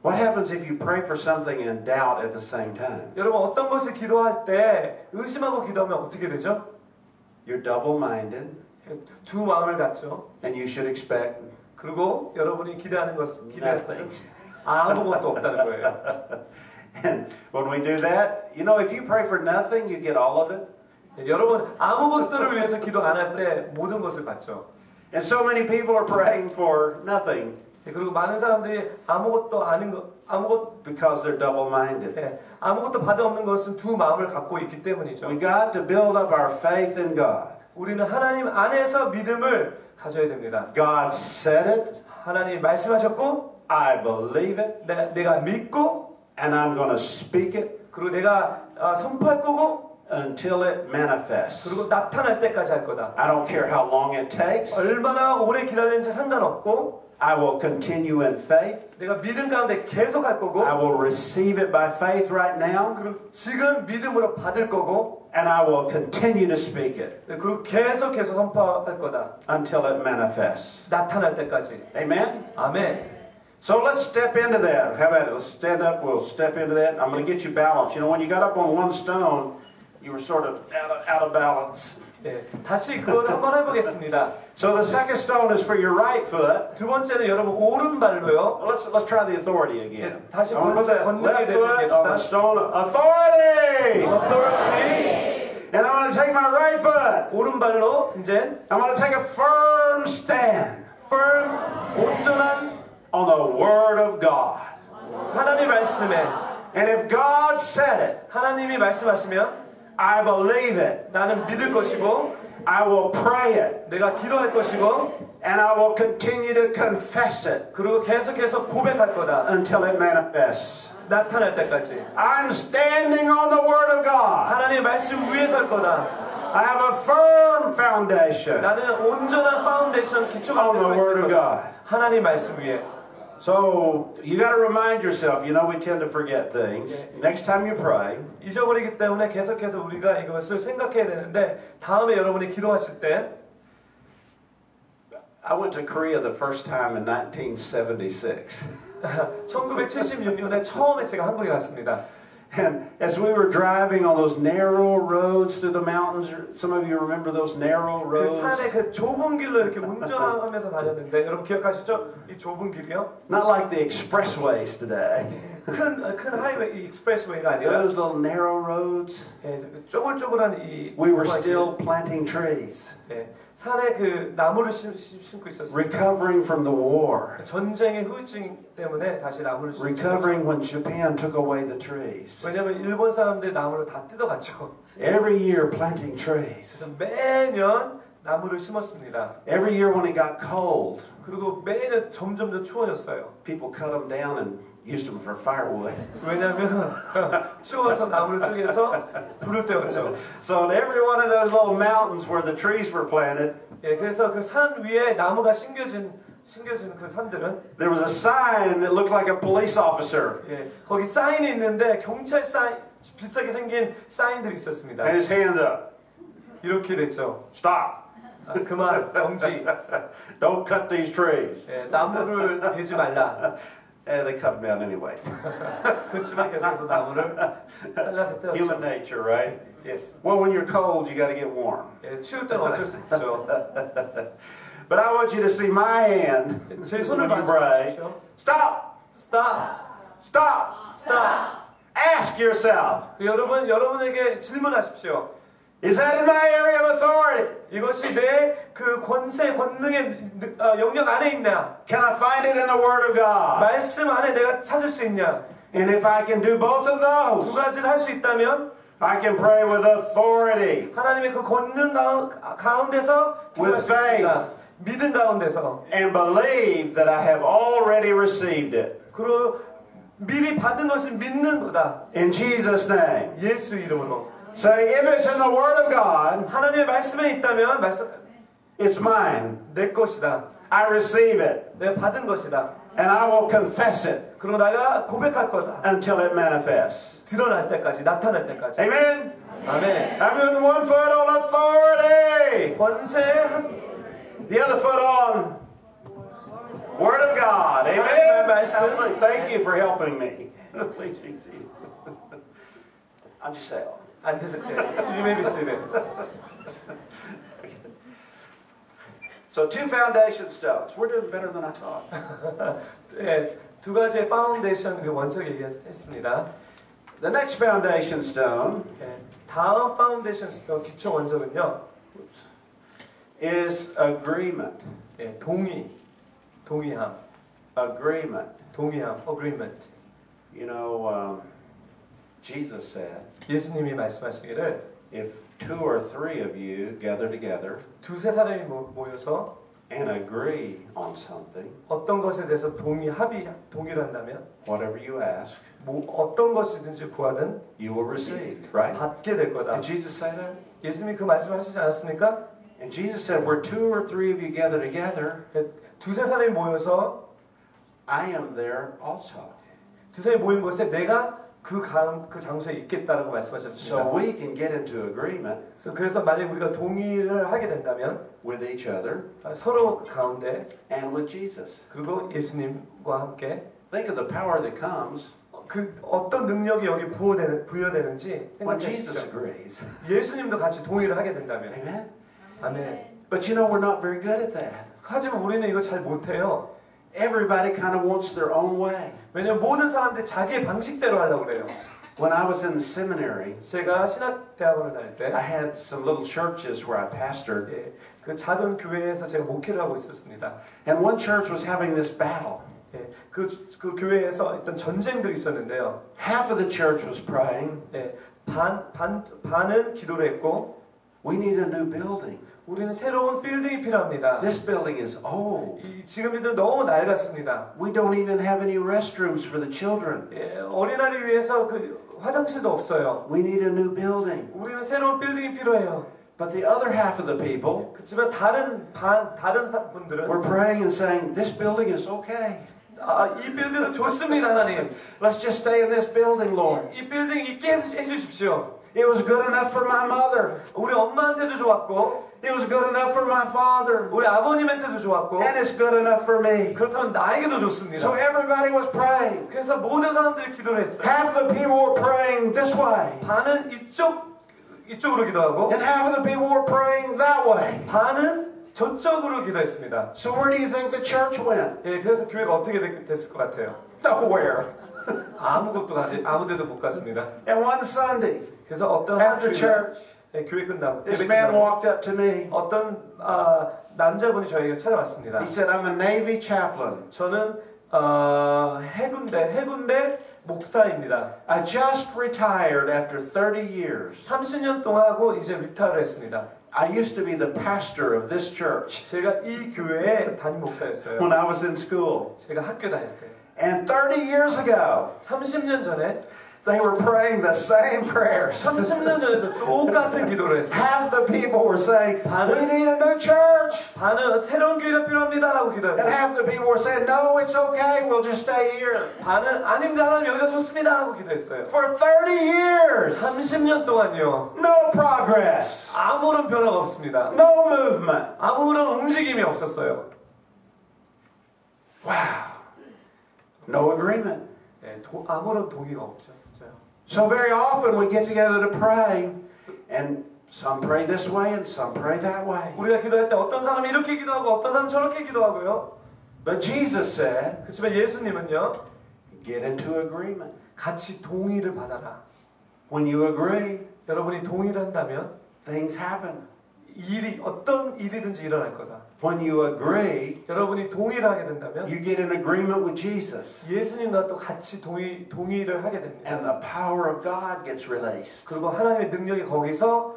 What happens if you pray for something and doubt at the same time? 여러분 어떤 것을 기도할 때 의심하고 기도하면 어떻게 되죠? You're double-minded, 두 마음을 갖죠. and you should expect 그리고 여러분이 기대할 것은 nothing. 아무것도 없다는 거예요. And when we do that, you know, if you pray for nothing, you get all of it. 여러분 아무것도를 위해서 기도 안 할 때 모든 것을 받죠. And so many people are praying for nothing 그리고 많은 사람들이 because they're double-minded. 아무것도 받아 없는 것은 두 마음을 갖고 있기 때문이죠. We got to build up our faith in God. 우리는 하나님 안에서 믿음을 가져야 됩니다. God said it. 하나님 말씀하셨고 I believe it. 내가 믿고 And I'm going to speak it 그리고 내가 선포할 거고 until it manifests. 그리고 나타날 때까지 할 거다. I don't care how long it takes. 얼마나 오래 기다리는지 상관없고 I will continue in faith. 내가 믿음 가운데 계속 할 거고 I will receive it by faith right now. 그리고 지금 믿음으로 받을 거고 And I will continue to speak it 그리고 계속해서 선포할 거다. until it manifests. 나타날 때까지. Amen? 아멘. So let's step into that. How about it? Let's stand up. We'll step into that. I'm going to get you balanced. You know, when you got up on one stone, you were sort of out of balance. 네, 다시 그걸 한번 해보겠습니다. So the second stone is for your right foot. 두 번째는 여러분 오른발로요. Let's try the authority again. 네, 다시 I want to put that 권능에 left 대해서 foot on the 얘기합시다. stone of authority. Authority. And I'm going to take my right foot. 오른발로 이제 I'm going to take a firm stand firm 온전한 on the Word of God. 하나님 말씀에 And if God said it, 하나님이 말씀하시면 I believe it. 나는 믿을 것이고 I will pray it. 내가 기도할 것이고 And I will continue to confess it 그리고 계속해서 고백할 거다. until it manifests. 나타날 때까지. I'm standing on the Word of God. 하나님의 말씀 위에 설 거다. I have a firm foundation 나는 온전한 파운데이션 기초가 on the Word of 되어 있을 거다. God. 하나님 말씀 위에. So you got to remind yourself, you know, we tend to forget things. Next time you pray, 잊어버리기 때문에 계속해서 우리가 이것을 생각해야 되는데 다음에 여러분이 기도하실 때 I went to Korea the first time in 1976. 1976년에 처음에 제가 한국에 갔습니다. And as we were driving on those narrow roads through the mountains, some of you remember those narrow 그 roads? 산에 그 좁은 길로 이렇게 운전하면서 다녔는데 여러분 기억하시죠? 이 좁은 길이요? Not like the expressways today. 큰 하이웨이, 이 익스프레스웨이가 아니라 Those little narrow roads. 예, 쪼글쪼글한 이 We were still planting trees, 예, 산에 그 나무를 심고 있었어요. recovering from the war, 전쟁의 후유증 때문에 다시 나무를 심고 recovering when Japan took away the trees. 왜냐면 일본 사람들이 나무를 다 뜯어갔죠. Every year planting trees. 그래서 매년 나무를 심었습니다. Every year when it got cold, 그리고 매년 점점 더 추워졌어요. people cut them down and used them for firewood. 왜냐면 추워서 나무를 쪼개서 불을 때웠죠. So in every one of those little mountains where the trees were planted, 예, 그래서 그 산 위에 나무가 심겨진 그 산들은 there was a sign that looked like a police officer. 예, 거기 사인이 있는데 경찰 사인 비슷하게 생긴 사인들이 있었습니다. And his hand up. 이렇게 됐죠. Stop. 그만 정지. Don't cut these trees. 예, 나무를 베지 말라. And they cut them down anyway. 그렇지만 계속해서 나무를 잘라서 Human 떼었죠. nature, right? Yes. Well, when you're cold, you got to get warm. 예, 추울 때는 어쩔 수 없죠. But I want you to see my hand 제 when 손을 you pray. 봐주십시오. Stop! Stop. Stop! Stop. Ask yourself, 여러분에게 질문하십시오. is that in my area of authority? 이것이 내 그 권능의 영역 안에 있냐? Can I find it in the Word of God? 말씀 안에 내가 찾을 수 있냐? And if I can do both of 두 those, 가지를 할 수 있다면 I can pray with authority. 하나님의 그 권능 가운데서 기도할 수 있다. 믿음 가운데서 And believe that I have already received it. 그리고 미리 받은 것을 믿는 거다. In Jesus' name. 예수 이름으로. Say, if it's in the Word of God, 하나님의 말씀에 있다면 it's mine. 내 것이다. I receive it. 내가 받은 것이다. And I will confess it 그리고 내가 고백할 거다. until it manifests. 드러날 때까지, 나타날 때까지. Amen? 아멘. I'm putting one foot on authority. 권세 The other foot on Word of God. Amen? 하나님의 말씀. Hallelujah. Thank you for helping me. Please be seated. 앉으세요. 앉으세요. You may be seated. So 2 foundation stones. We're doing better than I thought. 예, 두 가지의 파운데이션 그 원석 얘기했습니다. The next foundation stone 예, 다음 파운데이션 기초 원석은요. is agreement. 예, 동의함, Agreement. agreement. You know, Jesus said, 예수님이 말씀하시기를 if 2 or 3 of you gather together 두세 사람이 모여서 and agree on something, 어떤 것에 대해서 동의를 한다면 whatever you ask, 어떤 것이든지 구하든 you will receive, right? 받게 될 거다. Did Jesus say that? 예수님이 그 말씀하시지 않았습니까? And Jesus said, where 2 or 3 of you gather together, 두세 사람이 모여서 I am there also. 두 사람이 모인 곳에 내가 그 장소에 있겠다라고 말씀하셨습니다. So we can get into agreement 그래서 만약 우리가 동의를 하게 된다면 with each other 서로 그 가운데 and with Jesus. 그리고 예수님과 함께 Think of the power that comes 그 어떤 능력이 여기 부여되는지 when Jesus 생각하시죠. agrees. 예수님도 같이 동의를 하게 된다면. Amen? 아멘. But you know, we're not very good at that. 하지만 우리는 이거 잘 못해요. Everybody kind of wants their own way. 왜냐면 모든 사람들이 자기의 방식대로 하려고 그래요. When I was in the seminary, 제가 신학대학원을 다닐 때 I had some little churches where I pastored. 예, 그 작은 교회에서 제가 목회를 하고 있었습니다. And one church was having this battle. 예, 그 교회에서 어떤 전쟁들이 있었는데요. Half of the church was praying, 예, 반은 기도를 했고 we need a new building. 우리는 새로운 빌딩이 필요합니다. This building is old. 지금 이들 너무 낡았습니다. We don't even have any restrooms for the children. 예, 어린아이를 위해서 그 화장실도 없어요. We need a new building. 우리는 새로운 빌딩이 필요해요. But the other half of the people 그렇지만 다른 분들은 were praying and saying, this building is okay. 이 빌딩은 좋습니다, 하나님. Let's just stay in this building, Lord. 이 빌딩 있게 해주십시오. It was good enough for my mother. 우리 엄마한테도 좋았고, It was good enough for my father. 우리 아버님한테도 좋았고, And it's good enough for me. 그렇다면 나에게도 좋습니다. So everybody was praying. 그래서 모든 사람들이 기도를 했어요. Half of the people were praying this way. 반은 이쪽으로 기도하고, And half of the people were praying that way. 반은 저쪽으로 기도했습니다. So where do you think the church went? 예, 그래서 교회가 어떻게 됐을 것 같아요? Nowhere. 아무데도 못 갔습니다. And one Sunday, 그래서 어떤 after 주일날, church, 예, 교회 끝나고 this 예배 man 끝나고 walked up to me. 어떤 남자분이 저에게 찾아왔습니다. He said, I'm a Navy chaplain. 저는 해군대 목사입니다. I just retired after 30 years. 30년 동안 하고 이제 리타를 했습니다. I used to be the pastor of this church 제가 이 교회의 담임 목사였어요. when I was in school. 제가 학교 다닐 때. And 30 years ago, 30년 전에 they were praying the same prayers. 30년 전에도 똑같은 기도를 했어요. Half the people were saying, we need a new church. 반은 새로운 교회가 필요합니다라고 And 기도했고, half the people were saying, no, it's okay, we'll just stay here. 반은 아닙니다, 하나님 여기가 좋습니다라고 기도했어요. For 30 years, 30년 동안요, no progress, 아무런 변화가 없습니다. no movement. 아무런 움직임이 없었어요. Wow. No agreement. 네, 아무런 동의가 없었어요. So very often we get together to pray, and some pray this way and some pray that way. 우리가 기도할 때 어떤 사람이 이렇게 기도하고 어떤 사람이 저렇게 기도하고요. But Jesus said, 그렇지만 예수님은요, get into agreement. 같이 동의를 받아라. When you agree, 여러분이 동의를 한다면 things happen. 어떤 일이든지 일어날 거다. When you agree, 여러분이 동의를 하게 된다면 you get in agreement with Jesus. 예수님과 또 같이 동의를 하게 됩니다. And the power of God gets released. 그리고 하나님의 능력이 거기서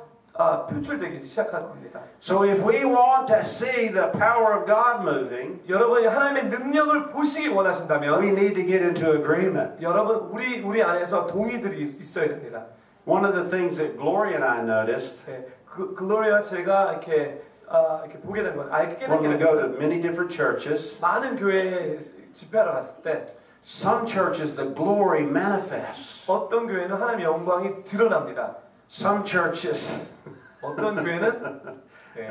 표출되기 시작할 겁니다. So if we want to see the power of God moving, 여러분이 하나님의 능력을 보시기 원하신다면 we need to get into agreement. 여러분 우리 안에서 동의들이 있어야 됩니다. One of the things that Gloria and I noticed 네, 글로리아 제가 이렇게 보게 된 건 알게 when we 된 go to 건 many different churches, 많은 교회에 집회하러 갔을 때 some churches the glory manifests. 어떤 교회는 하나님의 영광이 드러납니다. Some churches, 어떤 교회는 네,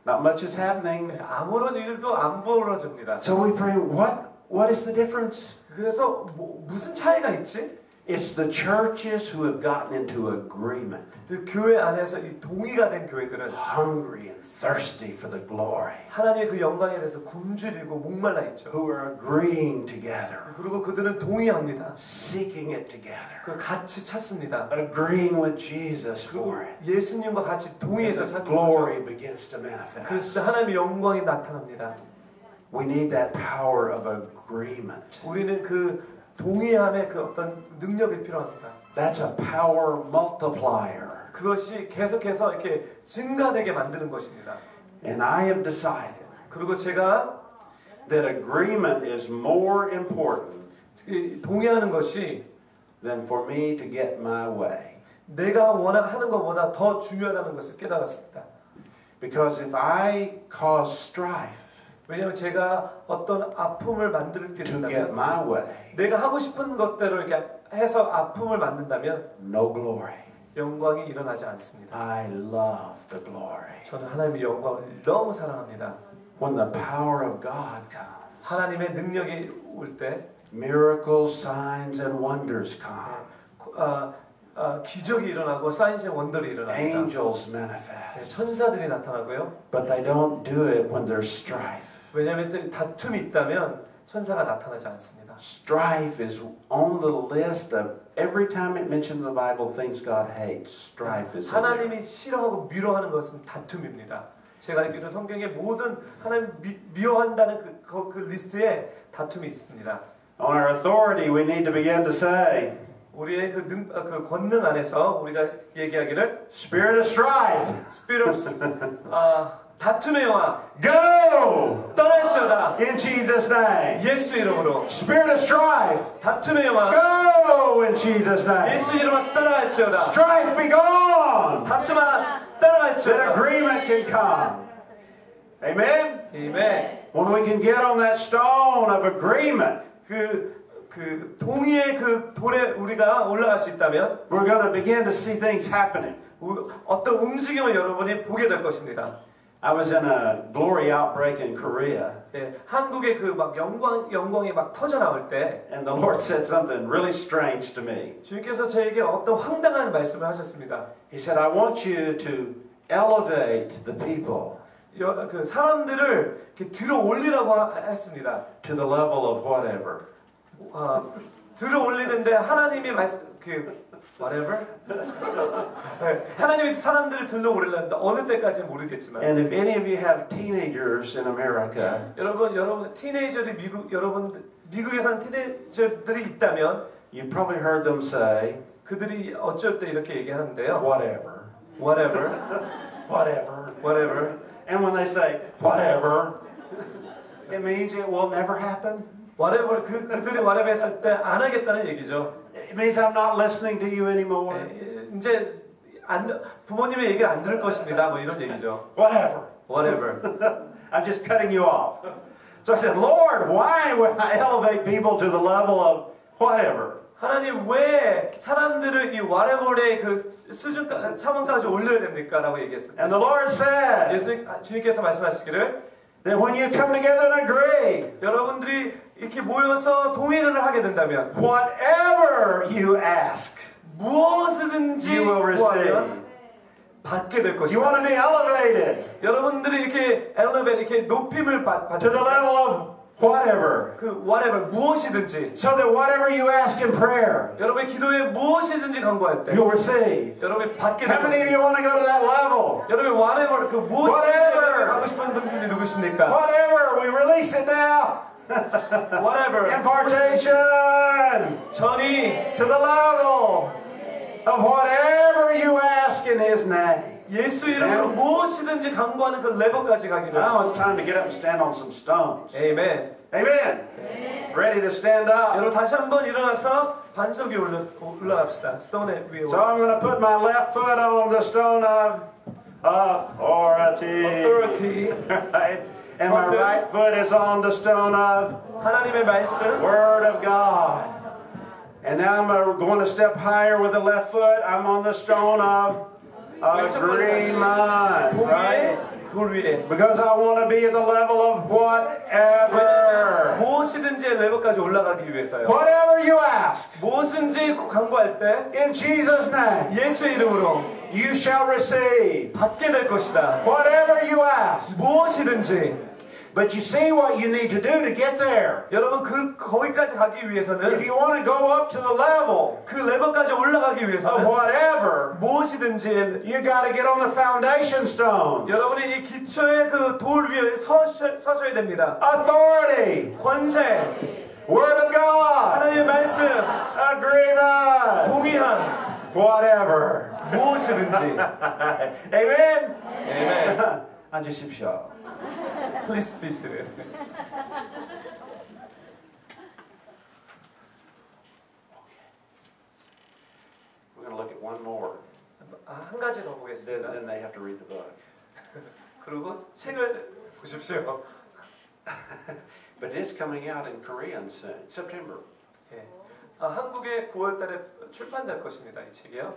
not much is happening. 아무런 일도 안 벌어집니다. So we pray, what is the difference? 그래서 무슨 차이가 있지? It's the churches who have gotten into agreement, 그 교회 안에서 이 동의가 된 교회들은 hungry and thirsty for the glory, 하나님의 그 영광에 대해서 굶주리고 목말라 있죠. who are agreeing together, 그리고 그들은 동의합니다. seeking it together, 그 같이 찾습니다. agreeing with Jesus for it. 예수님과 같이 동의해서 And the 찾는 거죠. glory begins to manifest. 그래서 하나님의 영광이 나타납니다. We need that power of agreement. 우리는 그 동의함의 그 어떤 능력이 필요합니다. That's a power multiplier. 그것이 계속해서 이렇게 증가되게 만드는 것입니다. And I have decided 그리고 제가 that agreement is more important 동의하는 것이 than for me to get my way. 내가 하는 것보다 더 중요하다는 것을 깨달았습니다. Because if I cause strife, 왜냐하면 제가 어떤 아픔을 만들게 to get 된다면 my way, 내가 하고 싶은 것대로 이렇게 해서 아픔을 만든다면 no glory. 영광이 일어나지 않습니다. I love the glory. 저는 하나님의 영광을 너무 사랑합니다. When the power of God comes, 하나님의 능력이 올 때 miracles, signs, and wonders come. 기적이 일어나고 사인스 원더리 일어납니다. Angels 네, manifest. 천사들이 나타나고요. But they don't do it when there's strife. 왜냐하면 다툼이 있다면 천사가 나타나지 않습니다. Strife is on the list of every time it mentions the Bible things God hates. Strife is in there. 하나님이 싫어하고 미워하는 것은 다툼입니다. 제가 알기로 성경에 모든 하나님 미워한다는 그 리스트에 다툼이 있습니다. On our authority, we need to begin to say, 우리의 그 권능 안에서 우리가 얘기하기를 Spirit of strife, Spirit of 다툼의 영화 go 떠날지어다. in Jesus' name. 예수 이름으로 Spirit of strife, 다툼의 영화 go in Jesus' name. 예수 이름으로 떠나갈지어다. Strife be gone, 다툼아 that 떠나갈지어다. agreement can come. Amen? 아멘. When we can get on that stone of agreement, 그 동의의 그 돌에 우리가 올라갈 수 있다면 we're going to begin to see things happening. 어떤 움직임을 여러분이 보게 될 것입니다. I was in a glory outbreak in Korea, 예, 한국의 그 막 영광이 막 터져 나올 때 and the Lord said something really strange to me. 주님께서 저에게 어떤 황당한 말씀을 하셨습니다. He said, I want you to elevate the people 그 사람들을 이렇게 들어 올리라고 했습니다. to the level of whatever. 들어 올리는데 하나님이 whatever 하나님이 사람들을 들러 올리려는데 어느 때까지는 모르겠지만 And if any of you have teenagers in America, 여러분 티네이저들이 미국에 사는 티네이저들이 있다면 you've probably heard them say, 그들이 어쩔 때 이렇게 얘기하는데요. whatever, whatever whatever. whatever And when they say, whatever, it means it will never happen. whatever 그들이 whatever 했을 때 안 하겠다는 얘기죠. It means I'm not listening to you anymore. 이제 부모님의 얘기를 안 들을 것입니다. 뭐 이런 얘기죠. Whatever. whatever I'm just cutting you off. So I said, Lord, why would I elevate people to the level of whatever? 하나님 왜 사람들을 이 whatever의 그 수준 차원까지 올려야 됩니까? 라고 얘기했어요. And the Lord said 주님께서 말씀하시기를 that when you come together and agree, 여러분들이 이렇게 모여서 동의를 하게 된다면 whatever you ask, 무엇이든지 you will receive. 구하면 받게 될 You 것이다. want to be elevated 여러분들이 이렇게 elevate 이렇게 높임을 받게 to the level of whatever. 그 whatever 무엇이든지 So that whatever you ask in prayer, 여러분의 기도에 무엇이든지 간구할 때 you'll receive. 여러분이 받게 될 How many of 것입니다. you want to go to that level? 여러분 whatever 그 무엇이든지 Whatever. 가고 싶은 분들이 누구십니까? Whatever, we release it now. whatever Impartation 전이 to the level of whatever you ask in His name. 예수 이름으로 무엇이든지 간구하는 그 레벨까지 가기를. Now it's time to get up and stand on some stones. 아멘. Amen. Ready to stand up. 여러분 다시 한번 일어나서 반석 위에 올라갑시다. 스톤 위에 So I'm going to put my left foot on the stone of authority. authority. Right? And my right foot is on the stone of 하나님의 말씀. Word of God. And now I'm going to step higher with the left foot. I'm on the stone of agreement. Right? 돌 위에. Because I want to be at the level of whatever. 무엇이든지 레벨까지 올라가기 위해서요. Whatever you ask. 무엇인지 간구할 때 In Jesus' name. 예수 이름으로 You shall receive. 받게 될 것이다. Whatever you ask. 무엇이든지. But you see what you need to do to get there. 여러분 거기까지 가기 If 위해서는 you want to go up to the level 그 레벨까지 올라가기 of 위해서는 whatever, 무엇이든지 you got to get on the foundation stones. 여러분이 이 기초의 그 돌 위에 서셔야 됩니다. Authority, 권세, Word of God, 하나님의 말씀, agreement, 동의함, whatever. 무엇이든지. Amen? 아멘. 앉으십시오. Please be seated. We're going to look at one more. 한 가지 더 보겠습니다. Then they have to read the book. 그리고 책을 보십시오. But it's coming out in Korean soon, September. 예. 한국에 9월달에 출판될 것입니다. 이 책이요.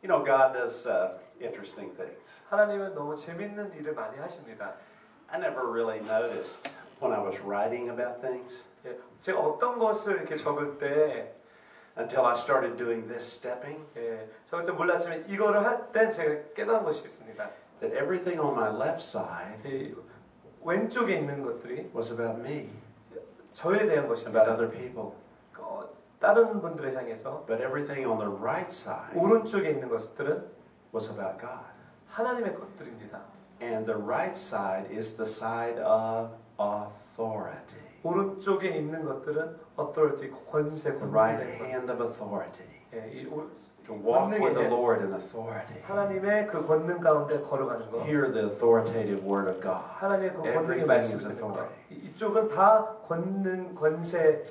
You know, God does interesting things. 하나님은 너무 재밌는 일을 많이 하십니다. I never really noticed when I was writing about things 예. 제가 어떤 것을 이렇게 적을 때 until I started doing this stepping, 예, 적을 때 몰랐지만 이거를 할 때 제가 깨달은 것이 있습니다. that everything on my left side 이 왼쪽에 있는 것들이 was about me, 저에 대한 about 것입니다. other people. 다른 분들을 향해서 But everything on the right side 오른쪽에 있는 것들은 was about God. 하나님의 것들입니다. And the right side is the side of authority. 오른쪽에 있는 것들은 authority, 권세, The right 권능의 것. hand of authority. 예, 이 To walk with the 권능의 Lord in authority. 하나님의 그 권능 가운데 걸어가는 것. Hear the authoritative word of God. 하나님의 그 권능의 Everything 말씀을 is 듣는 것. authority. 이쪽은 다 권능, 권세에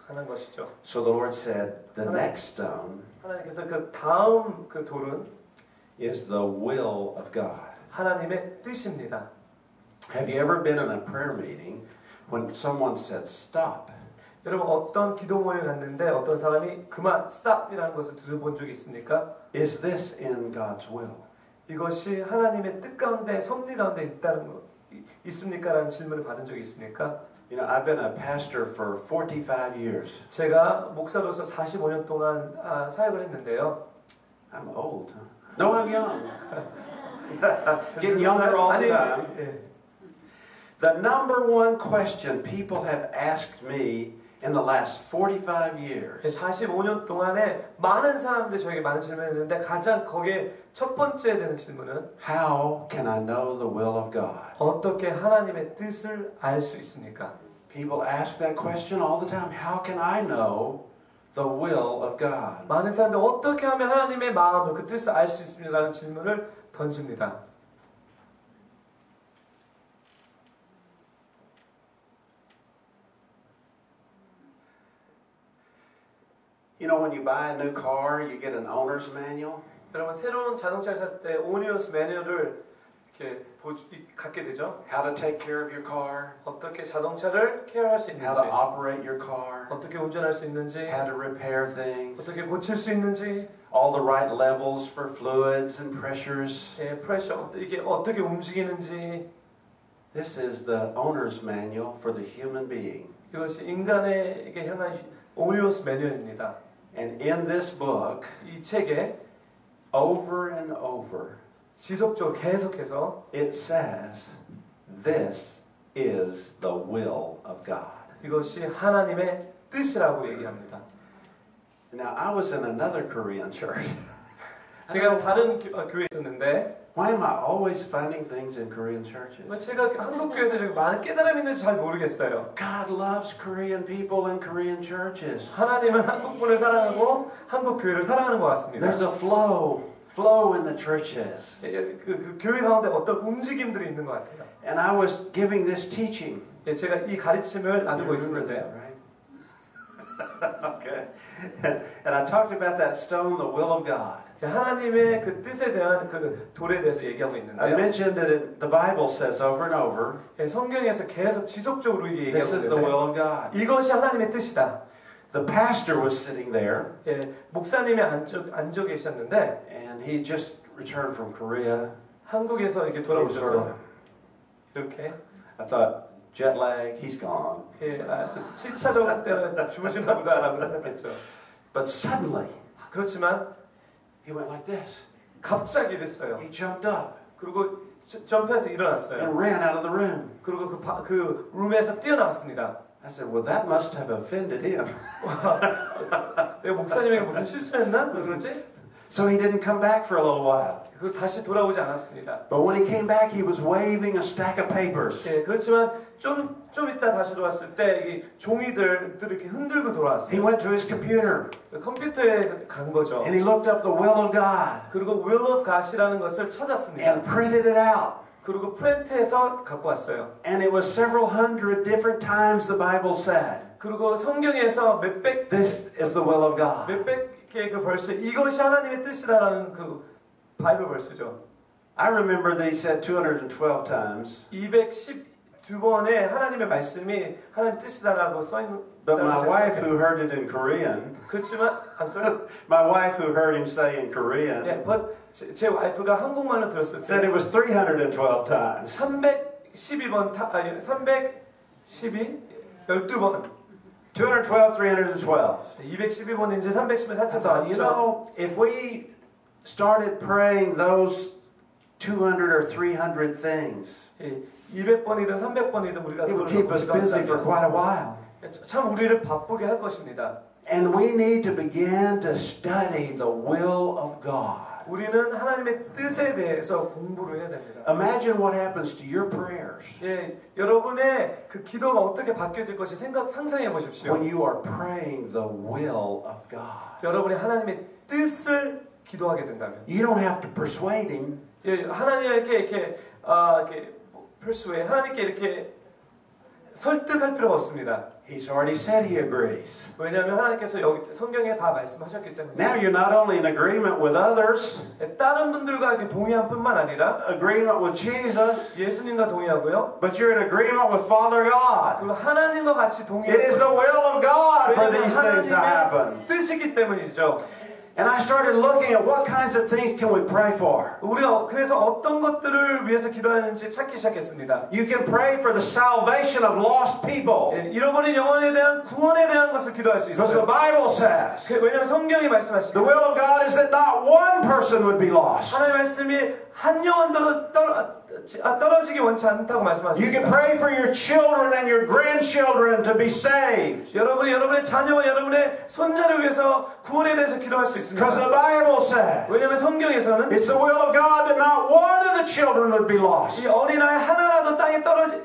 관한 것이죠. So the Lord said, the next stone 하나님께서 그 다음 그 돌은 is the will of God. 하나님의 뜻입니다. Have you ever been in a prayer meeting when someone said stop? 여러분 어떤 기도 모임에 갔는데 어떤 사람이 그만 stop이라는 것을 들어본 적이 있습니까? Is this in God's will? 이것이 하나님의 뜻 가운데 섭리 가운데 있다는 것 있습니까? 라는 질문을 받은 적이 있습니까? You know, I've been a pastor for 45 years. 제가 목사로서 45년 동안 사역을 했는데요. I'm old, huh? No, I'm young. Getting younger all the time. 예. The number one question people have asked me in the last 45 years 45년 동안에 많은 사람들이 저에게 많은 질문을 했는데 가장 거기에 첫 번째 되는 질문은 how can I know the will of God? 어떻게 하나님의 뜻을 알 수 있습니까? People ask that question all the time. How can I know the will of God? 많은 사람들이 어떻게 하면 하나님의 마음을 그 뜻을 알 수 있습니다라는 질문을 던집니다. You know, when you buy a new car, you get an owner's manual. 여러분 새로운 자동차를 살 때 오니어스 매뉴얼을 이렇게 갖게 되죠. How to take care of your car, 어떻게 자동차를 케어할 수 how 있는지, to operate your car, 어떻게 운전할 수 있는지, how to repair things, 어떻게 고칠 수 있는지, all the right levels for fluids and pressures. 예, 프레셔 이게 어떻게 움직이는지. This is the owner's manual for the human being. 이것이 인간에게 향한 오니어스 매뉴얼입니다. And in this book, 이 책에 over and over, 지속적으로 계속해서 it says, this is the will of God. 이것이 하나님의 뜻이라고 얘기합니다. Now, I was in another Korean church. 제가 다른 교회에 있었는데 Why am I always finding things in Korean churches? 제가 한국 교회에서 이렇게 많은 깨달음이 있는지 잘 모르겠어요. God loves Korean people and Korean churches. 하나님은 한국 분을 사랑하고 한국 교회를 사랑하는 것 같습니다. There's a flow in the churches. 그 교회 가운데 어떤 움직임들이 있는 것 같아요. And I was giving this teaching. 제가 이 가르침을 나누고 You remember 있었는데 that, right? Okay. And I talked about that stone, the will of God. 하나님의 그 뜻에 대한 그 돌에 대해서 얘기하고 I 있는데요. mentioned that the Bible says over and over, 성경에서 계속 지속적으로 이게 얘기하고 this is the will 있는데 of God. 이것이 하나님의 뜻이다. The pastor was sitting there, 목사님이 앉아 계셨는데 and he just returned from Korea. 한국에서 이렇게 He was sort of, 돌아오셔서 이렇게 I thought, jet lag, he's gone. 시차적 때문에 주무시나 보다라고 생각했죠. But suddenly, 그렇지만 he went like this. 갑자기 이랬어요. He jumped up 그리고 점프해서 일어났어요. and ran out of the room. 그리고 그 룸에서 뛰어나왔습니다. I said, well, that must have offended him. 내가 목사님에게 무슨 실수했나? 왜 그러지? So he didn't come back for a little while. 그 다시 돌아오지 않았습니다. But when he came back, he was waving a stack of papers. 그렇지만 좀 이따 다시 돌아왔을 때 이 종이들 이렇게 흔들고 He 돌아왔어요. went to his computer 컴퓨터에 간 거죠. and he looked up the will of God 그리고 Will of God이라는 것을 찾았습니다. and printed it out. 그리고 프린트해서 갖고 왔어요. And it was several hundred different times the Bible said. 그리고 성경에서 몇백 This is the will of God. 몇백 개의 그 벌스 이것이 하나님의 뜻이다라는 그 바이블 벌스죠. I remember that he said 212 times. 212번에 하나님의 말씀이 하나님의 뜻이다라고 써 있는. But my wife, who heard it in Korean, 그렇지만 I'm sorry. my wife, who heard him say in Korean, 예, but 제 와이프가 한국말로 들었을 때 said it was 312 times. 312번 312 12번 212, 312. 212번인지 310번 I thought, you know, if we started praying those 200 or 300 things, 200번이든 300번이든 우리가 it would keep us busy for quite a while. 참 우리를 바쁘게 할 것입니다. And we need to begin to study the will of God. 우리는 하나님의 뜻에 대해서 공부를 해야 됩니다. Imagine what happens to your prayers 예, 여러분의 그 기도가 어떻게 바뀌어질 것이 상상해 보십시오. when you are praying the will of God. 여러분이 하나님의 뜻을 기도하게 된다면, You don't have to persuade him. 예, 하나님께 이렇게 persuade, 하나님께 이렇게 설득할 필요가 없습니다. He's already said he agrees. 왜냐하면 하나님께서 여기 성경에 다 말씀하셨기 때문에. Now you're not only in agreement with others, 다른 분들과 이렇게 동의한 뿐만 아니라 agreement with Jesus, 예수님과 동의하고요. but you're in agreement with Father God. 그리고 하나님과 같이 It 동의하고. is the will of God for 왜냐하면 these things to happen. 하나님의 뜻이기 때문이죠. And I started looking at what kinds of things can we pray for. 우리가 그래서 어떤 것들을 위해서 기도하는지 찾기 시작했습니다. You can pray for the salvation of lost people. 예, 잃어버린 영혼에 대한 구원에 대한 것을 기도할 수 Because the 있어요. Bible says 왜냐하면 성경이 the 말씀하시죠. will of God is that not one person would be lost. 하나님의 말씀이 한 영혼도 떨어지기 원치 않다고 You can 말씀하십니다. pray for your children and your grandchildren to be saved. 여러분이 여러분의 자녀와 여러분의 손자를 위해서 구원에 대해서 기도할 수 Because 있습니다. the Bible says 왜냐하면 성경에서는 it's the will of God that not one of the children would be 이 lost. 어린아이 하나라도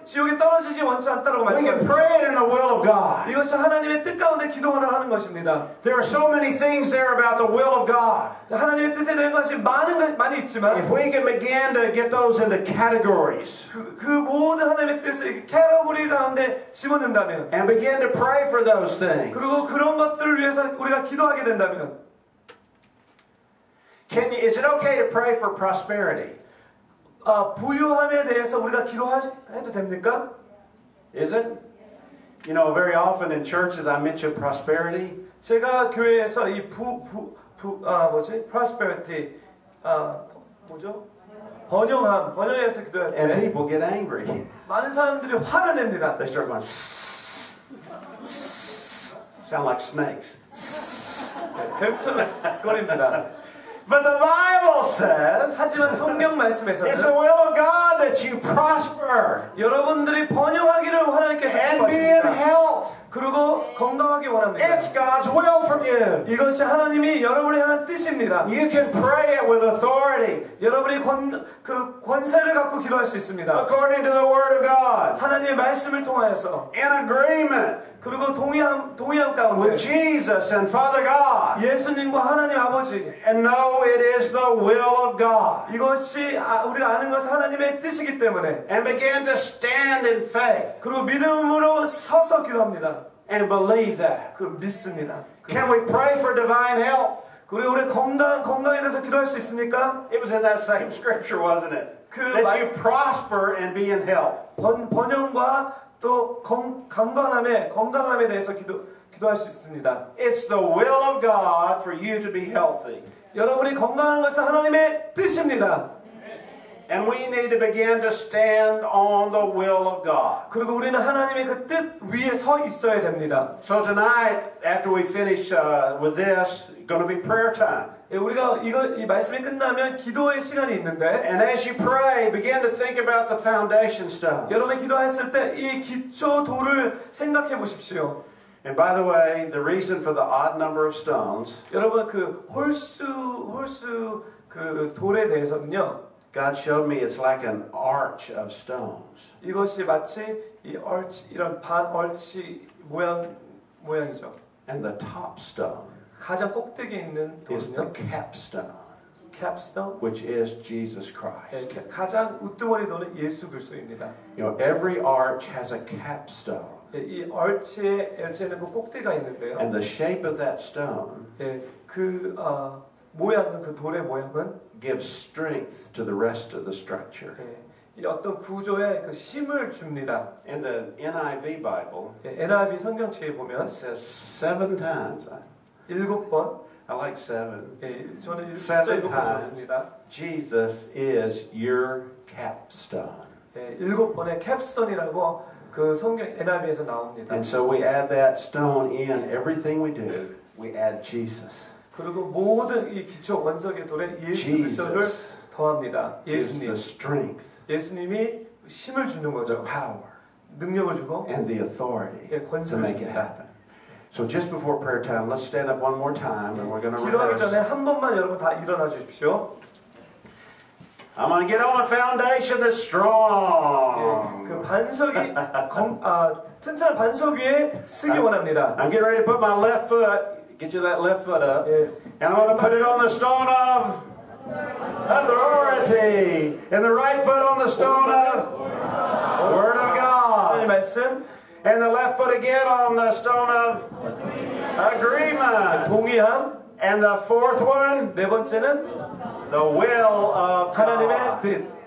지옥에 떨어지지 원치 않다고 We can 말씀합니다. pray it in the will of God. 이것이 하나님의 뜻 가운데 기도를 하는 것입니다. There are so many things there about the will of God. 하나님의 뜻에 대한 것이 많이 있지만 If we can begin to get those into categories 그 모든 하나님의 뜻을 캐러고리 가운데 집어넣는다면, and begin to pray for those things, 그리고 그런 것들을 위해서 우리가 기도하게 된다면, is it okay to pray for prosperity? 부유함에 대해서 우리가 기도해도 됩니까? Is it? You know, very often in churches I mention prosperity. 제가 교회에서 이 prosperity, 뭐죠? 번영에서 기도할 And 때 people get angry. 많은 사람들이 화를 냅니다. They start going, sound like snakes. 뱀처럼 거립니다. But the Bible says 하지만 성경 말씀에서는 it's the will of God that you prosper 여러분들이 번영하기를 하나님께서 and be in 기뻐하십니다. health. 그리고 건강하기 원합니다. It's God's will for you. 이것이 하나님이 여러분을 향한 뜻입니다. You can pray it with authority 여러분이 권세를 갖고 기도할 수 있습니다. according to the Word of God, 하나님의 말씀을 통하여서, in agreement 그리고 동의함 가운데 with Jesus and Father God, 예수님과 하나님 아버지, and know it is the will of God, 이것이 우리가 아는 것은 하나님의 뜻이기 때문에, and begin to stand in faith 그리고 믿음으로 서서 기도합니다. and believe that. 그 믿습니다. Can we pray for divine health? 그리고 우리 건강에 대해서 기도할 수 있습니까? It was in that same scripture, wasn't it? That you prosper and be in health. 번영과 또 건강함에 대해서 기도할 수 있습니다. It's the will of God for you to be healthy. 여러분이 건강한 것은 하나님의 뜻입니다. And we need to begin to stand on the will of God. 그리고 우리는 하나님의 그 뜻 위에 서 있어야 됩니다. So tonight, after we finish with this, going to be prayer time. 우리가 이 말씀이 끝나면 기도의 시간이 있는데, And as you pray, begin to think about the foundation stone. 여러분이 기도했을 때 이 기초 돌을 생각해 보십시오. And by the way, the reason for the odd number of stones, 여러분 그 홀수 그 돌에 대해서는요, God showed me it's like an arch of stones. 이것이 마치 이런 반 얼치 모양이죠. And the top stone 가장 꼭대기에 있는 is the 돌은요, capstone, capstone, which is Jesus Christ. 가장 우두머리 돌은 예수 그리스도입니다. You know, every arch has a capstone. 예, 이 arch에는 그 꼭대기가 있는데요. And the shape of that stone 예, 모양은 그 돌의 모양은 gives strength to the rest of the structure. 예, 이 어떤 구조에 그 힘을 줍니다. In the NIV Bible, 예, NIV 성경책에 보면 it says 7 times. 7번, I like 7. 예, 저는 Seven 숫자 7번 times. 좋습니다. Jesus is your capstone. 예, 7번의 캡스톤이라고 그 성경 NIV에서 나옵니다. And so we add that stone in everything we do. We add Jesus. 그리고 모든 이 기초 원석의 돌에 예수 그리스도를 Jesus 더합니다. gives 예수님. the strength, 예수님이 힘을 주는 the 거죠. power, 능력을 주고 and the authority 예, to 권세를 make it 줍니다. happen. So just before prayer time, let's stand up one more time and we're going to 기도하기 전에 rehearse. 한 번만 여러분 다 일어나 주십시오. I'm going to get on a foundation that's 예, strong. 그 반석이 튼튼한 반석 위에 쓰기 원합니다. I'm getting ready to put my left foot, get you that left foot up, 예, and I'm going to put it on the stone of authority, and the right foot on the stone of Word of 하나님 God, 말씀, and the left foot again on the stone of agreement, 동의함. and the fourth one, 네 번째는 the will of 하나님의 God. 뜻.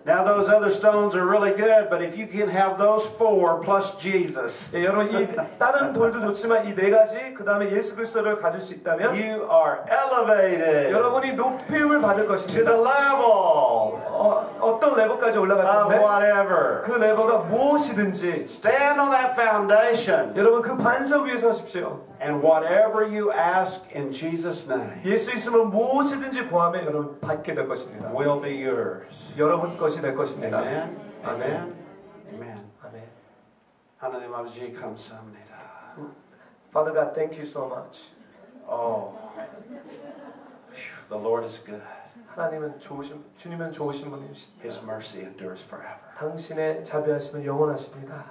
Now those other stones are really good, but if you can have those 4 plus Jesus, 예, 여러분 이 다른 돌도 좋지만 이 네 가지 그 다음에 예수 그리스도를 가질 수 있다면 you are elevated 여러분이 높임을 받을 to 것입니다. the level 어떤 레벨까지 of 올라갔는데 whatever. 그 레벨가 무엇이든지 Stand on that foundation, 여러분 그 반석 위에 서십시오. and whatever you ask in Jesus' name 예수 있으면 무엇이든지 구하면 여러분 받게 될 것입니다. will be yours. 여러분 것이 될 것입니다. Amen. Amen. Amen. 아멘. 하나님 아버지 감사합니다. Father God, thank you so much. Oh, the Lord is good. 하나님은 주님은 좋으신 분이십니다. His mercy endures forever. 당신의 자비하심은 영원하십니다.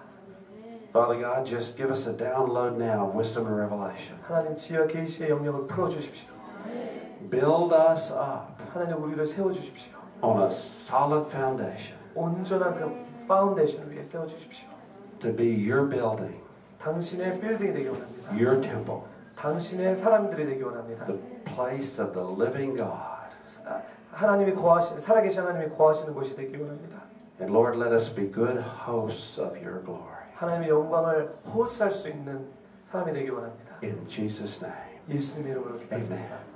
Father God, just give us a download now of wisdom and revelation. 하나님 지혜와 계시의 영역을 풀어 주십시오. Build us up 하나님 우리를 세워 주십시오. on a solid foundation 온전한 그 파운데이션 위에 세워 주십시오. to be your building, 당신의 빌딩이 되기 원합니다. your temple, 당신의 사람들이 되기 원합니다. the place of the living God. 하나님이 거하시는 살아계신 하나님이 거하시는 곳이 되기 원합니다. And Lord, let us be good hosts of your glory. 하나님의 영광을 호스할 수 있는 사람이 되기 원합니다. In Jesus' name, 예수님의 이름으로 기도드립니다. amen.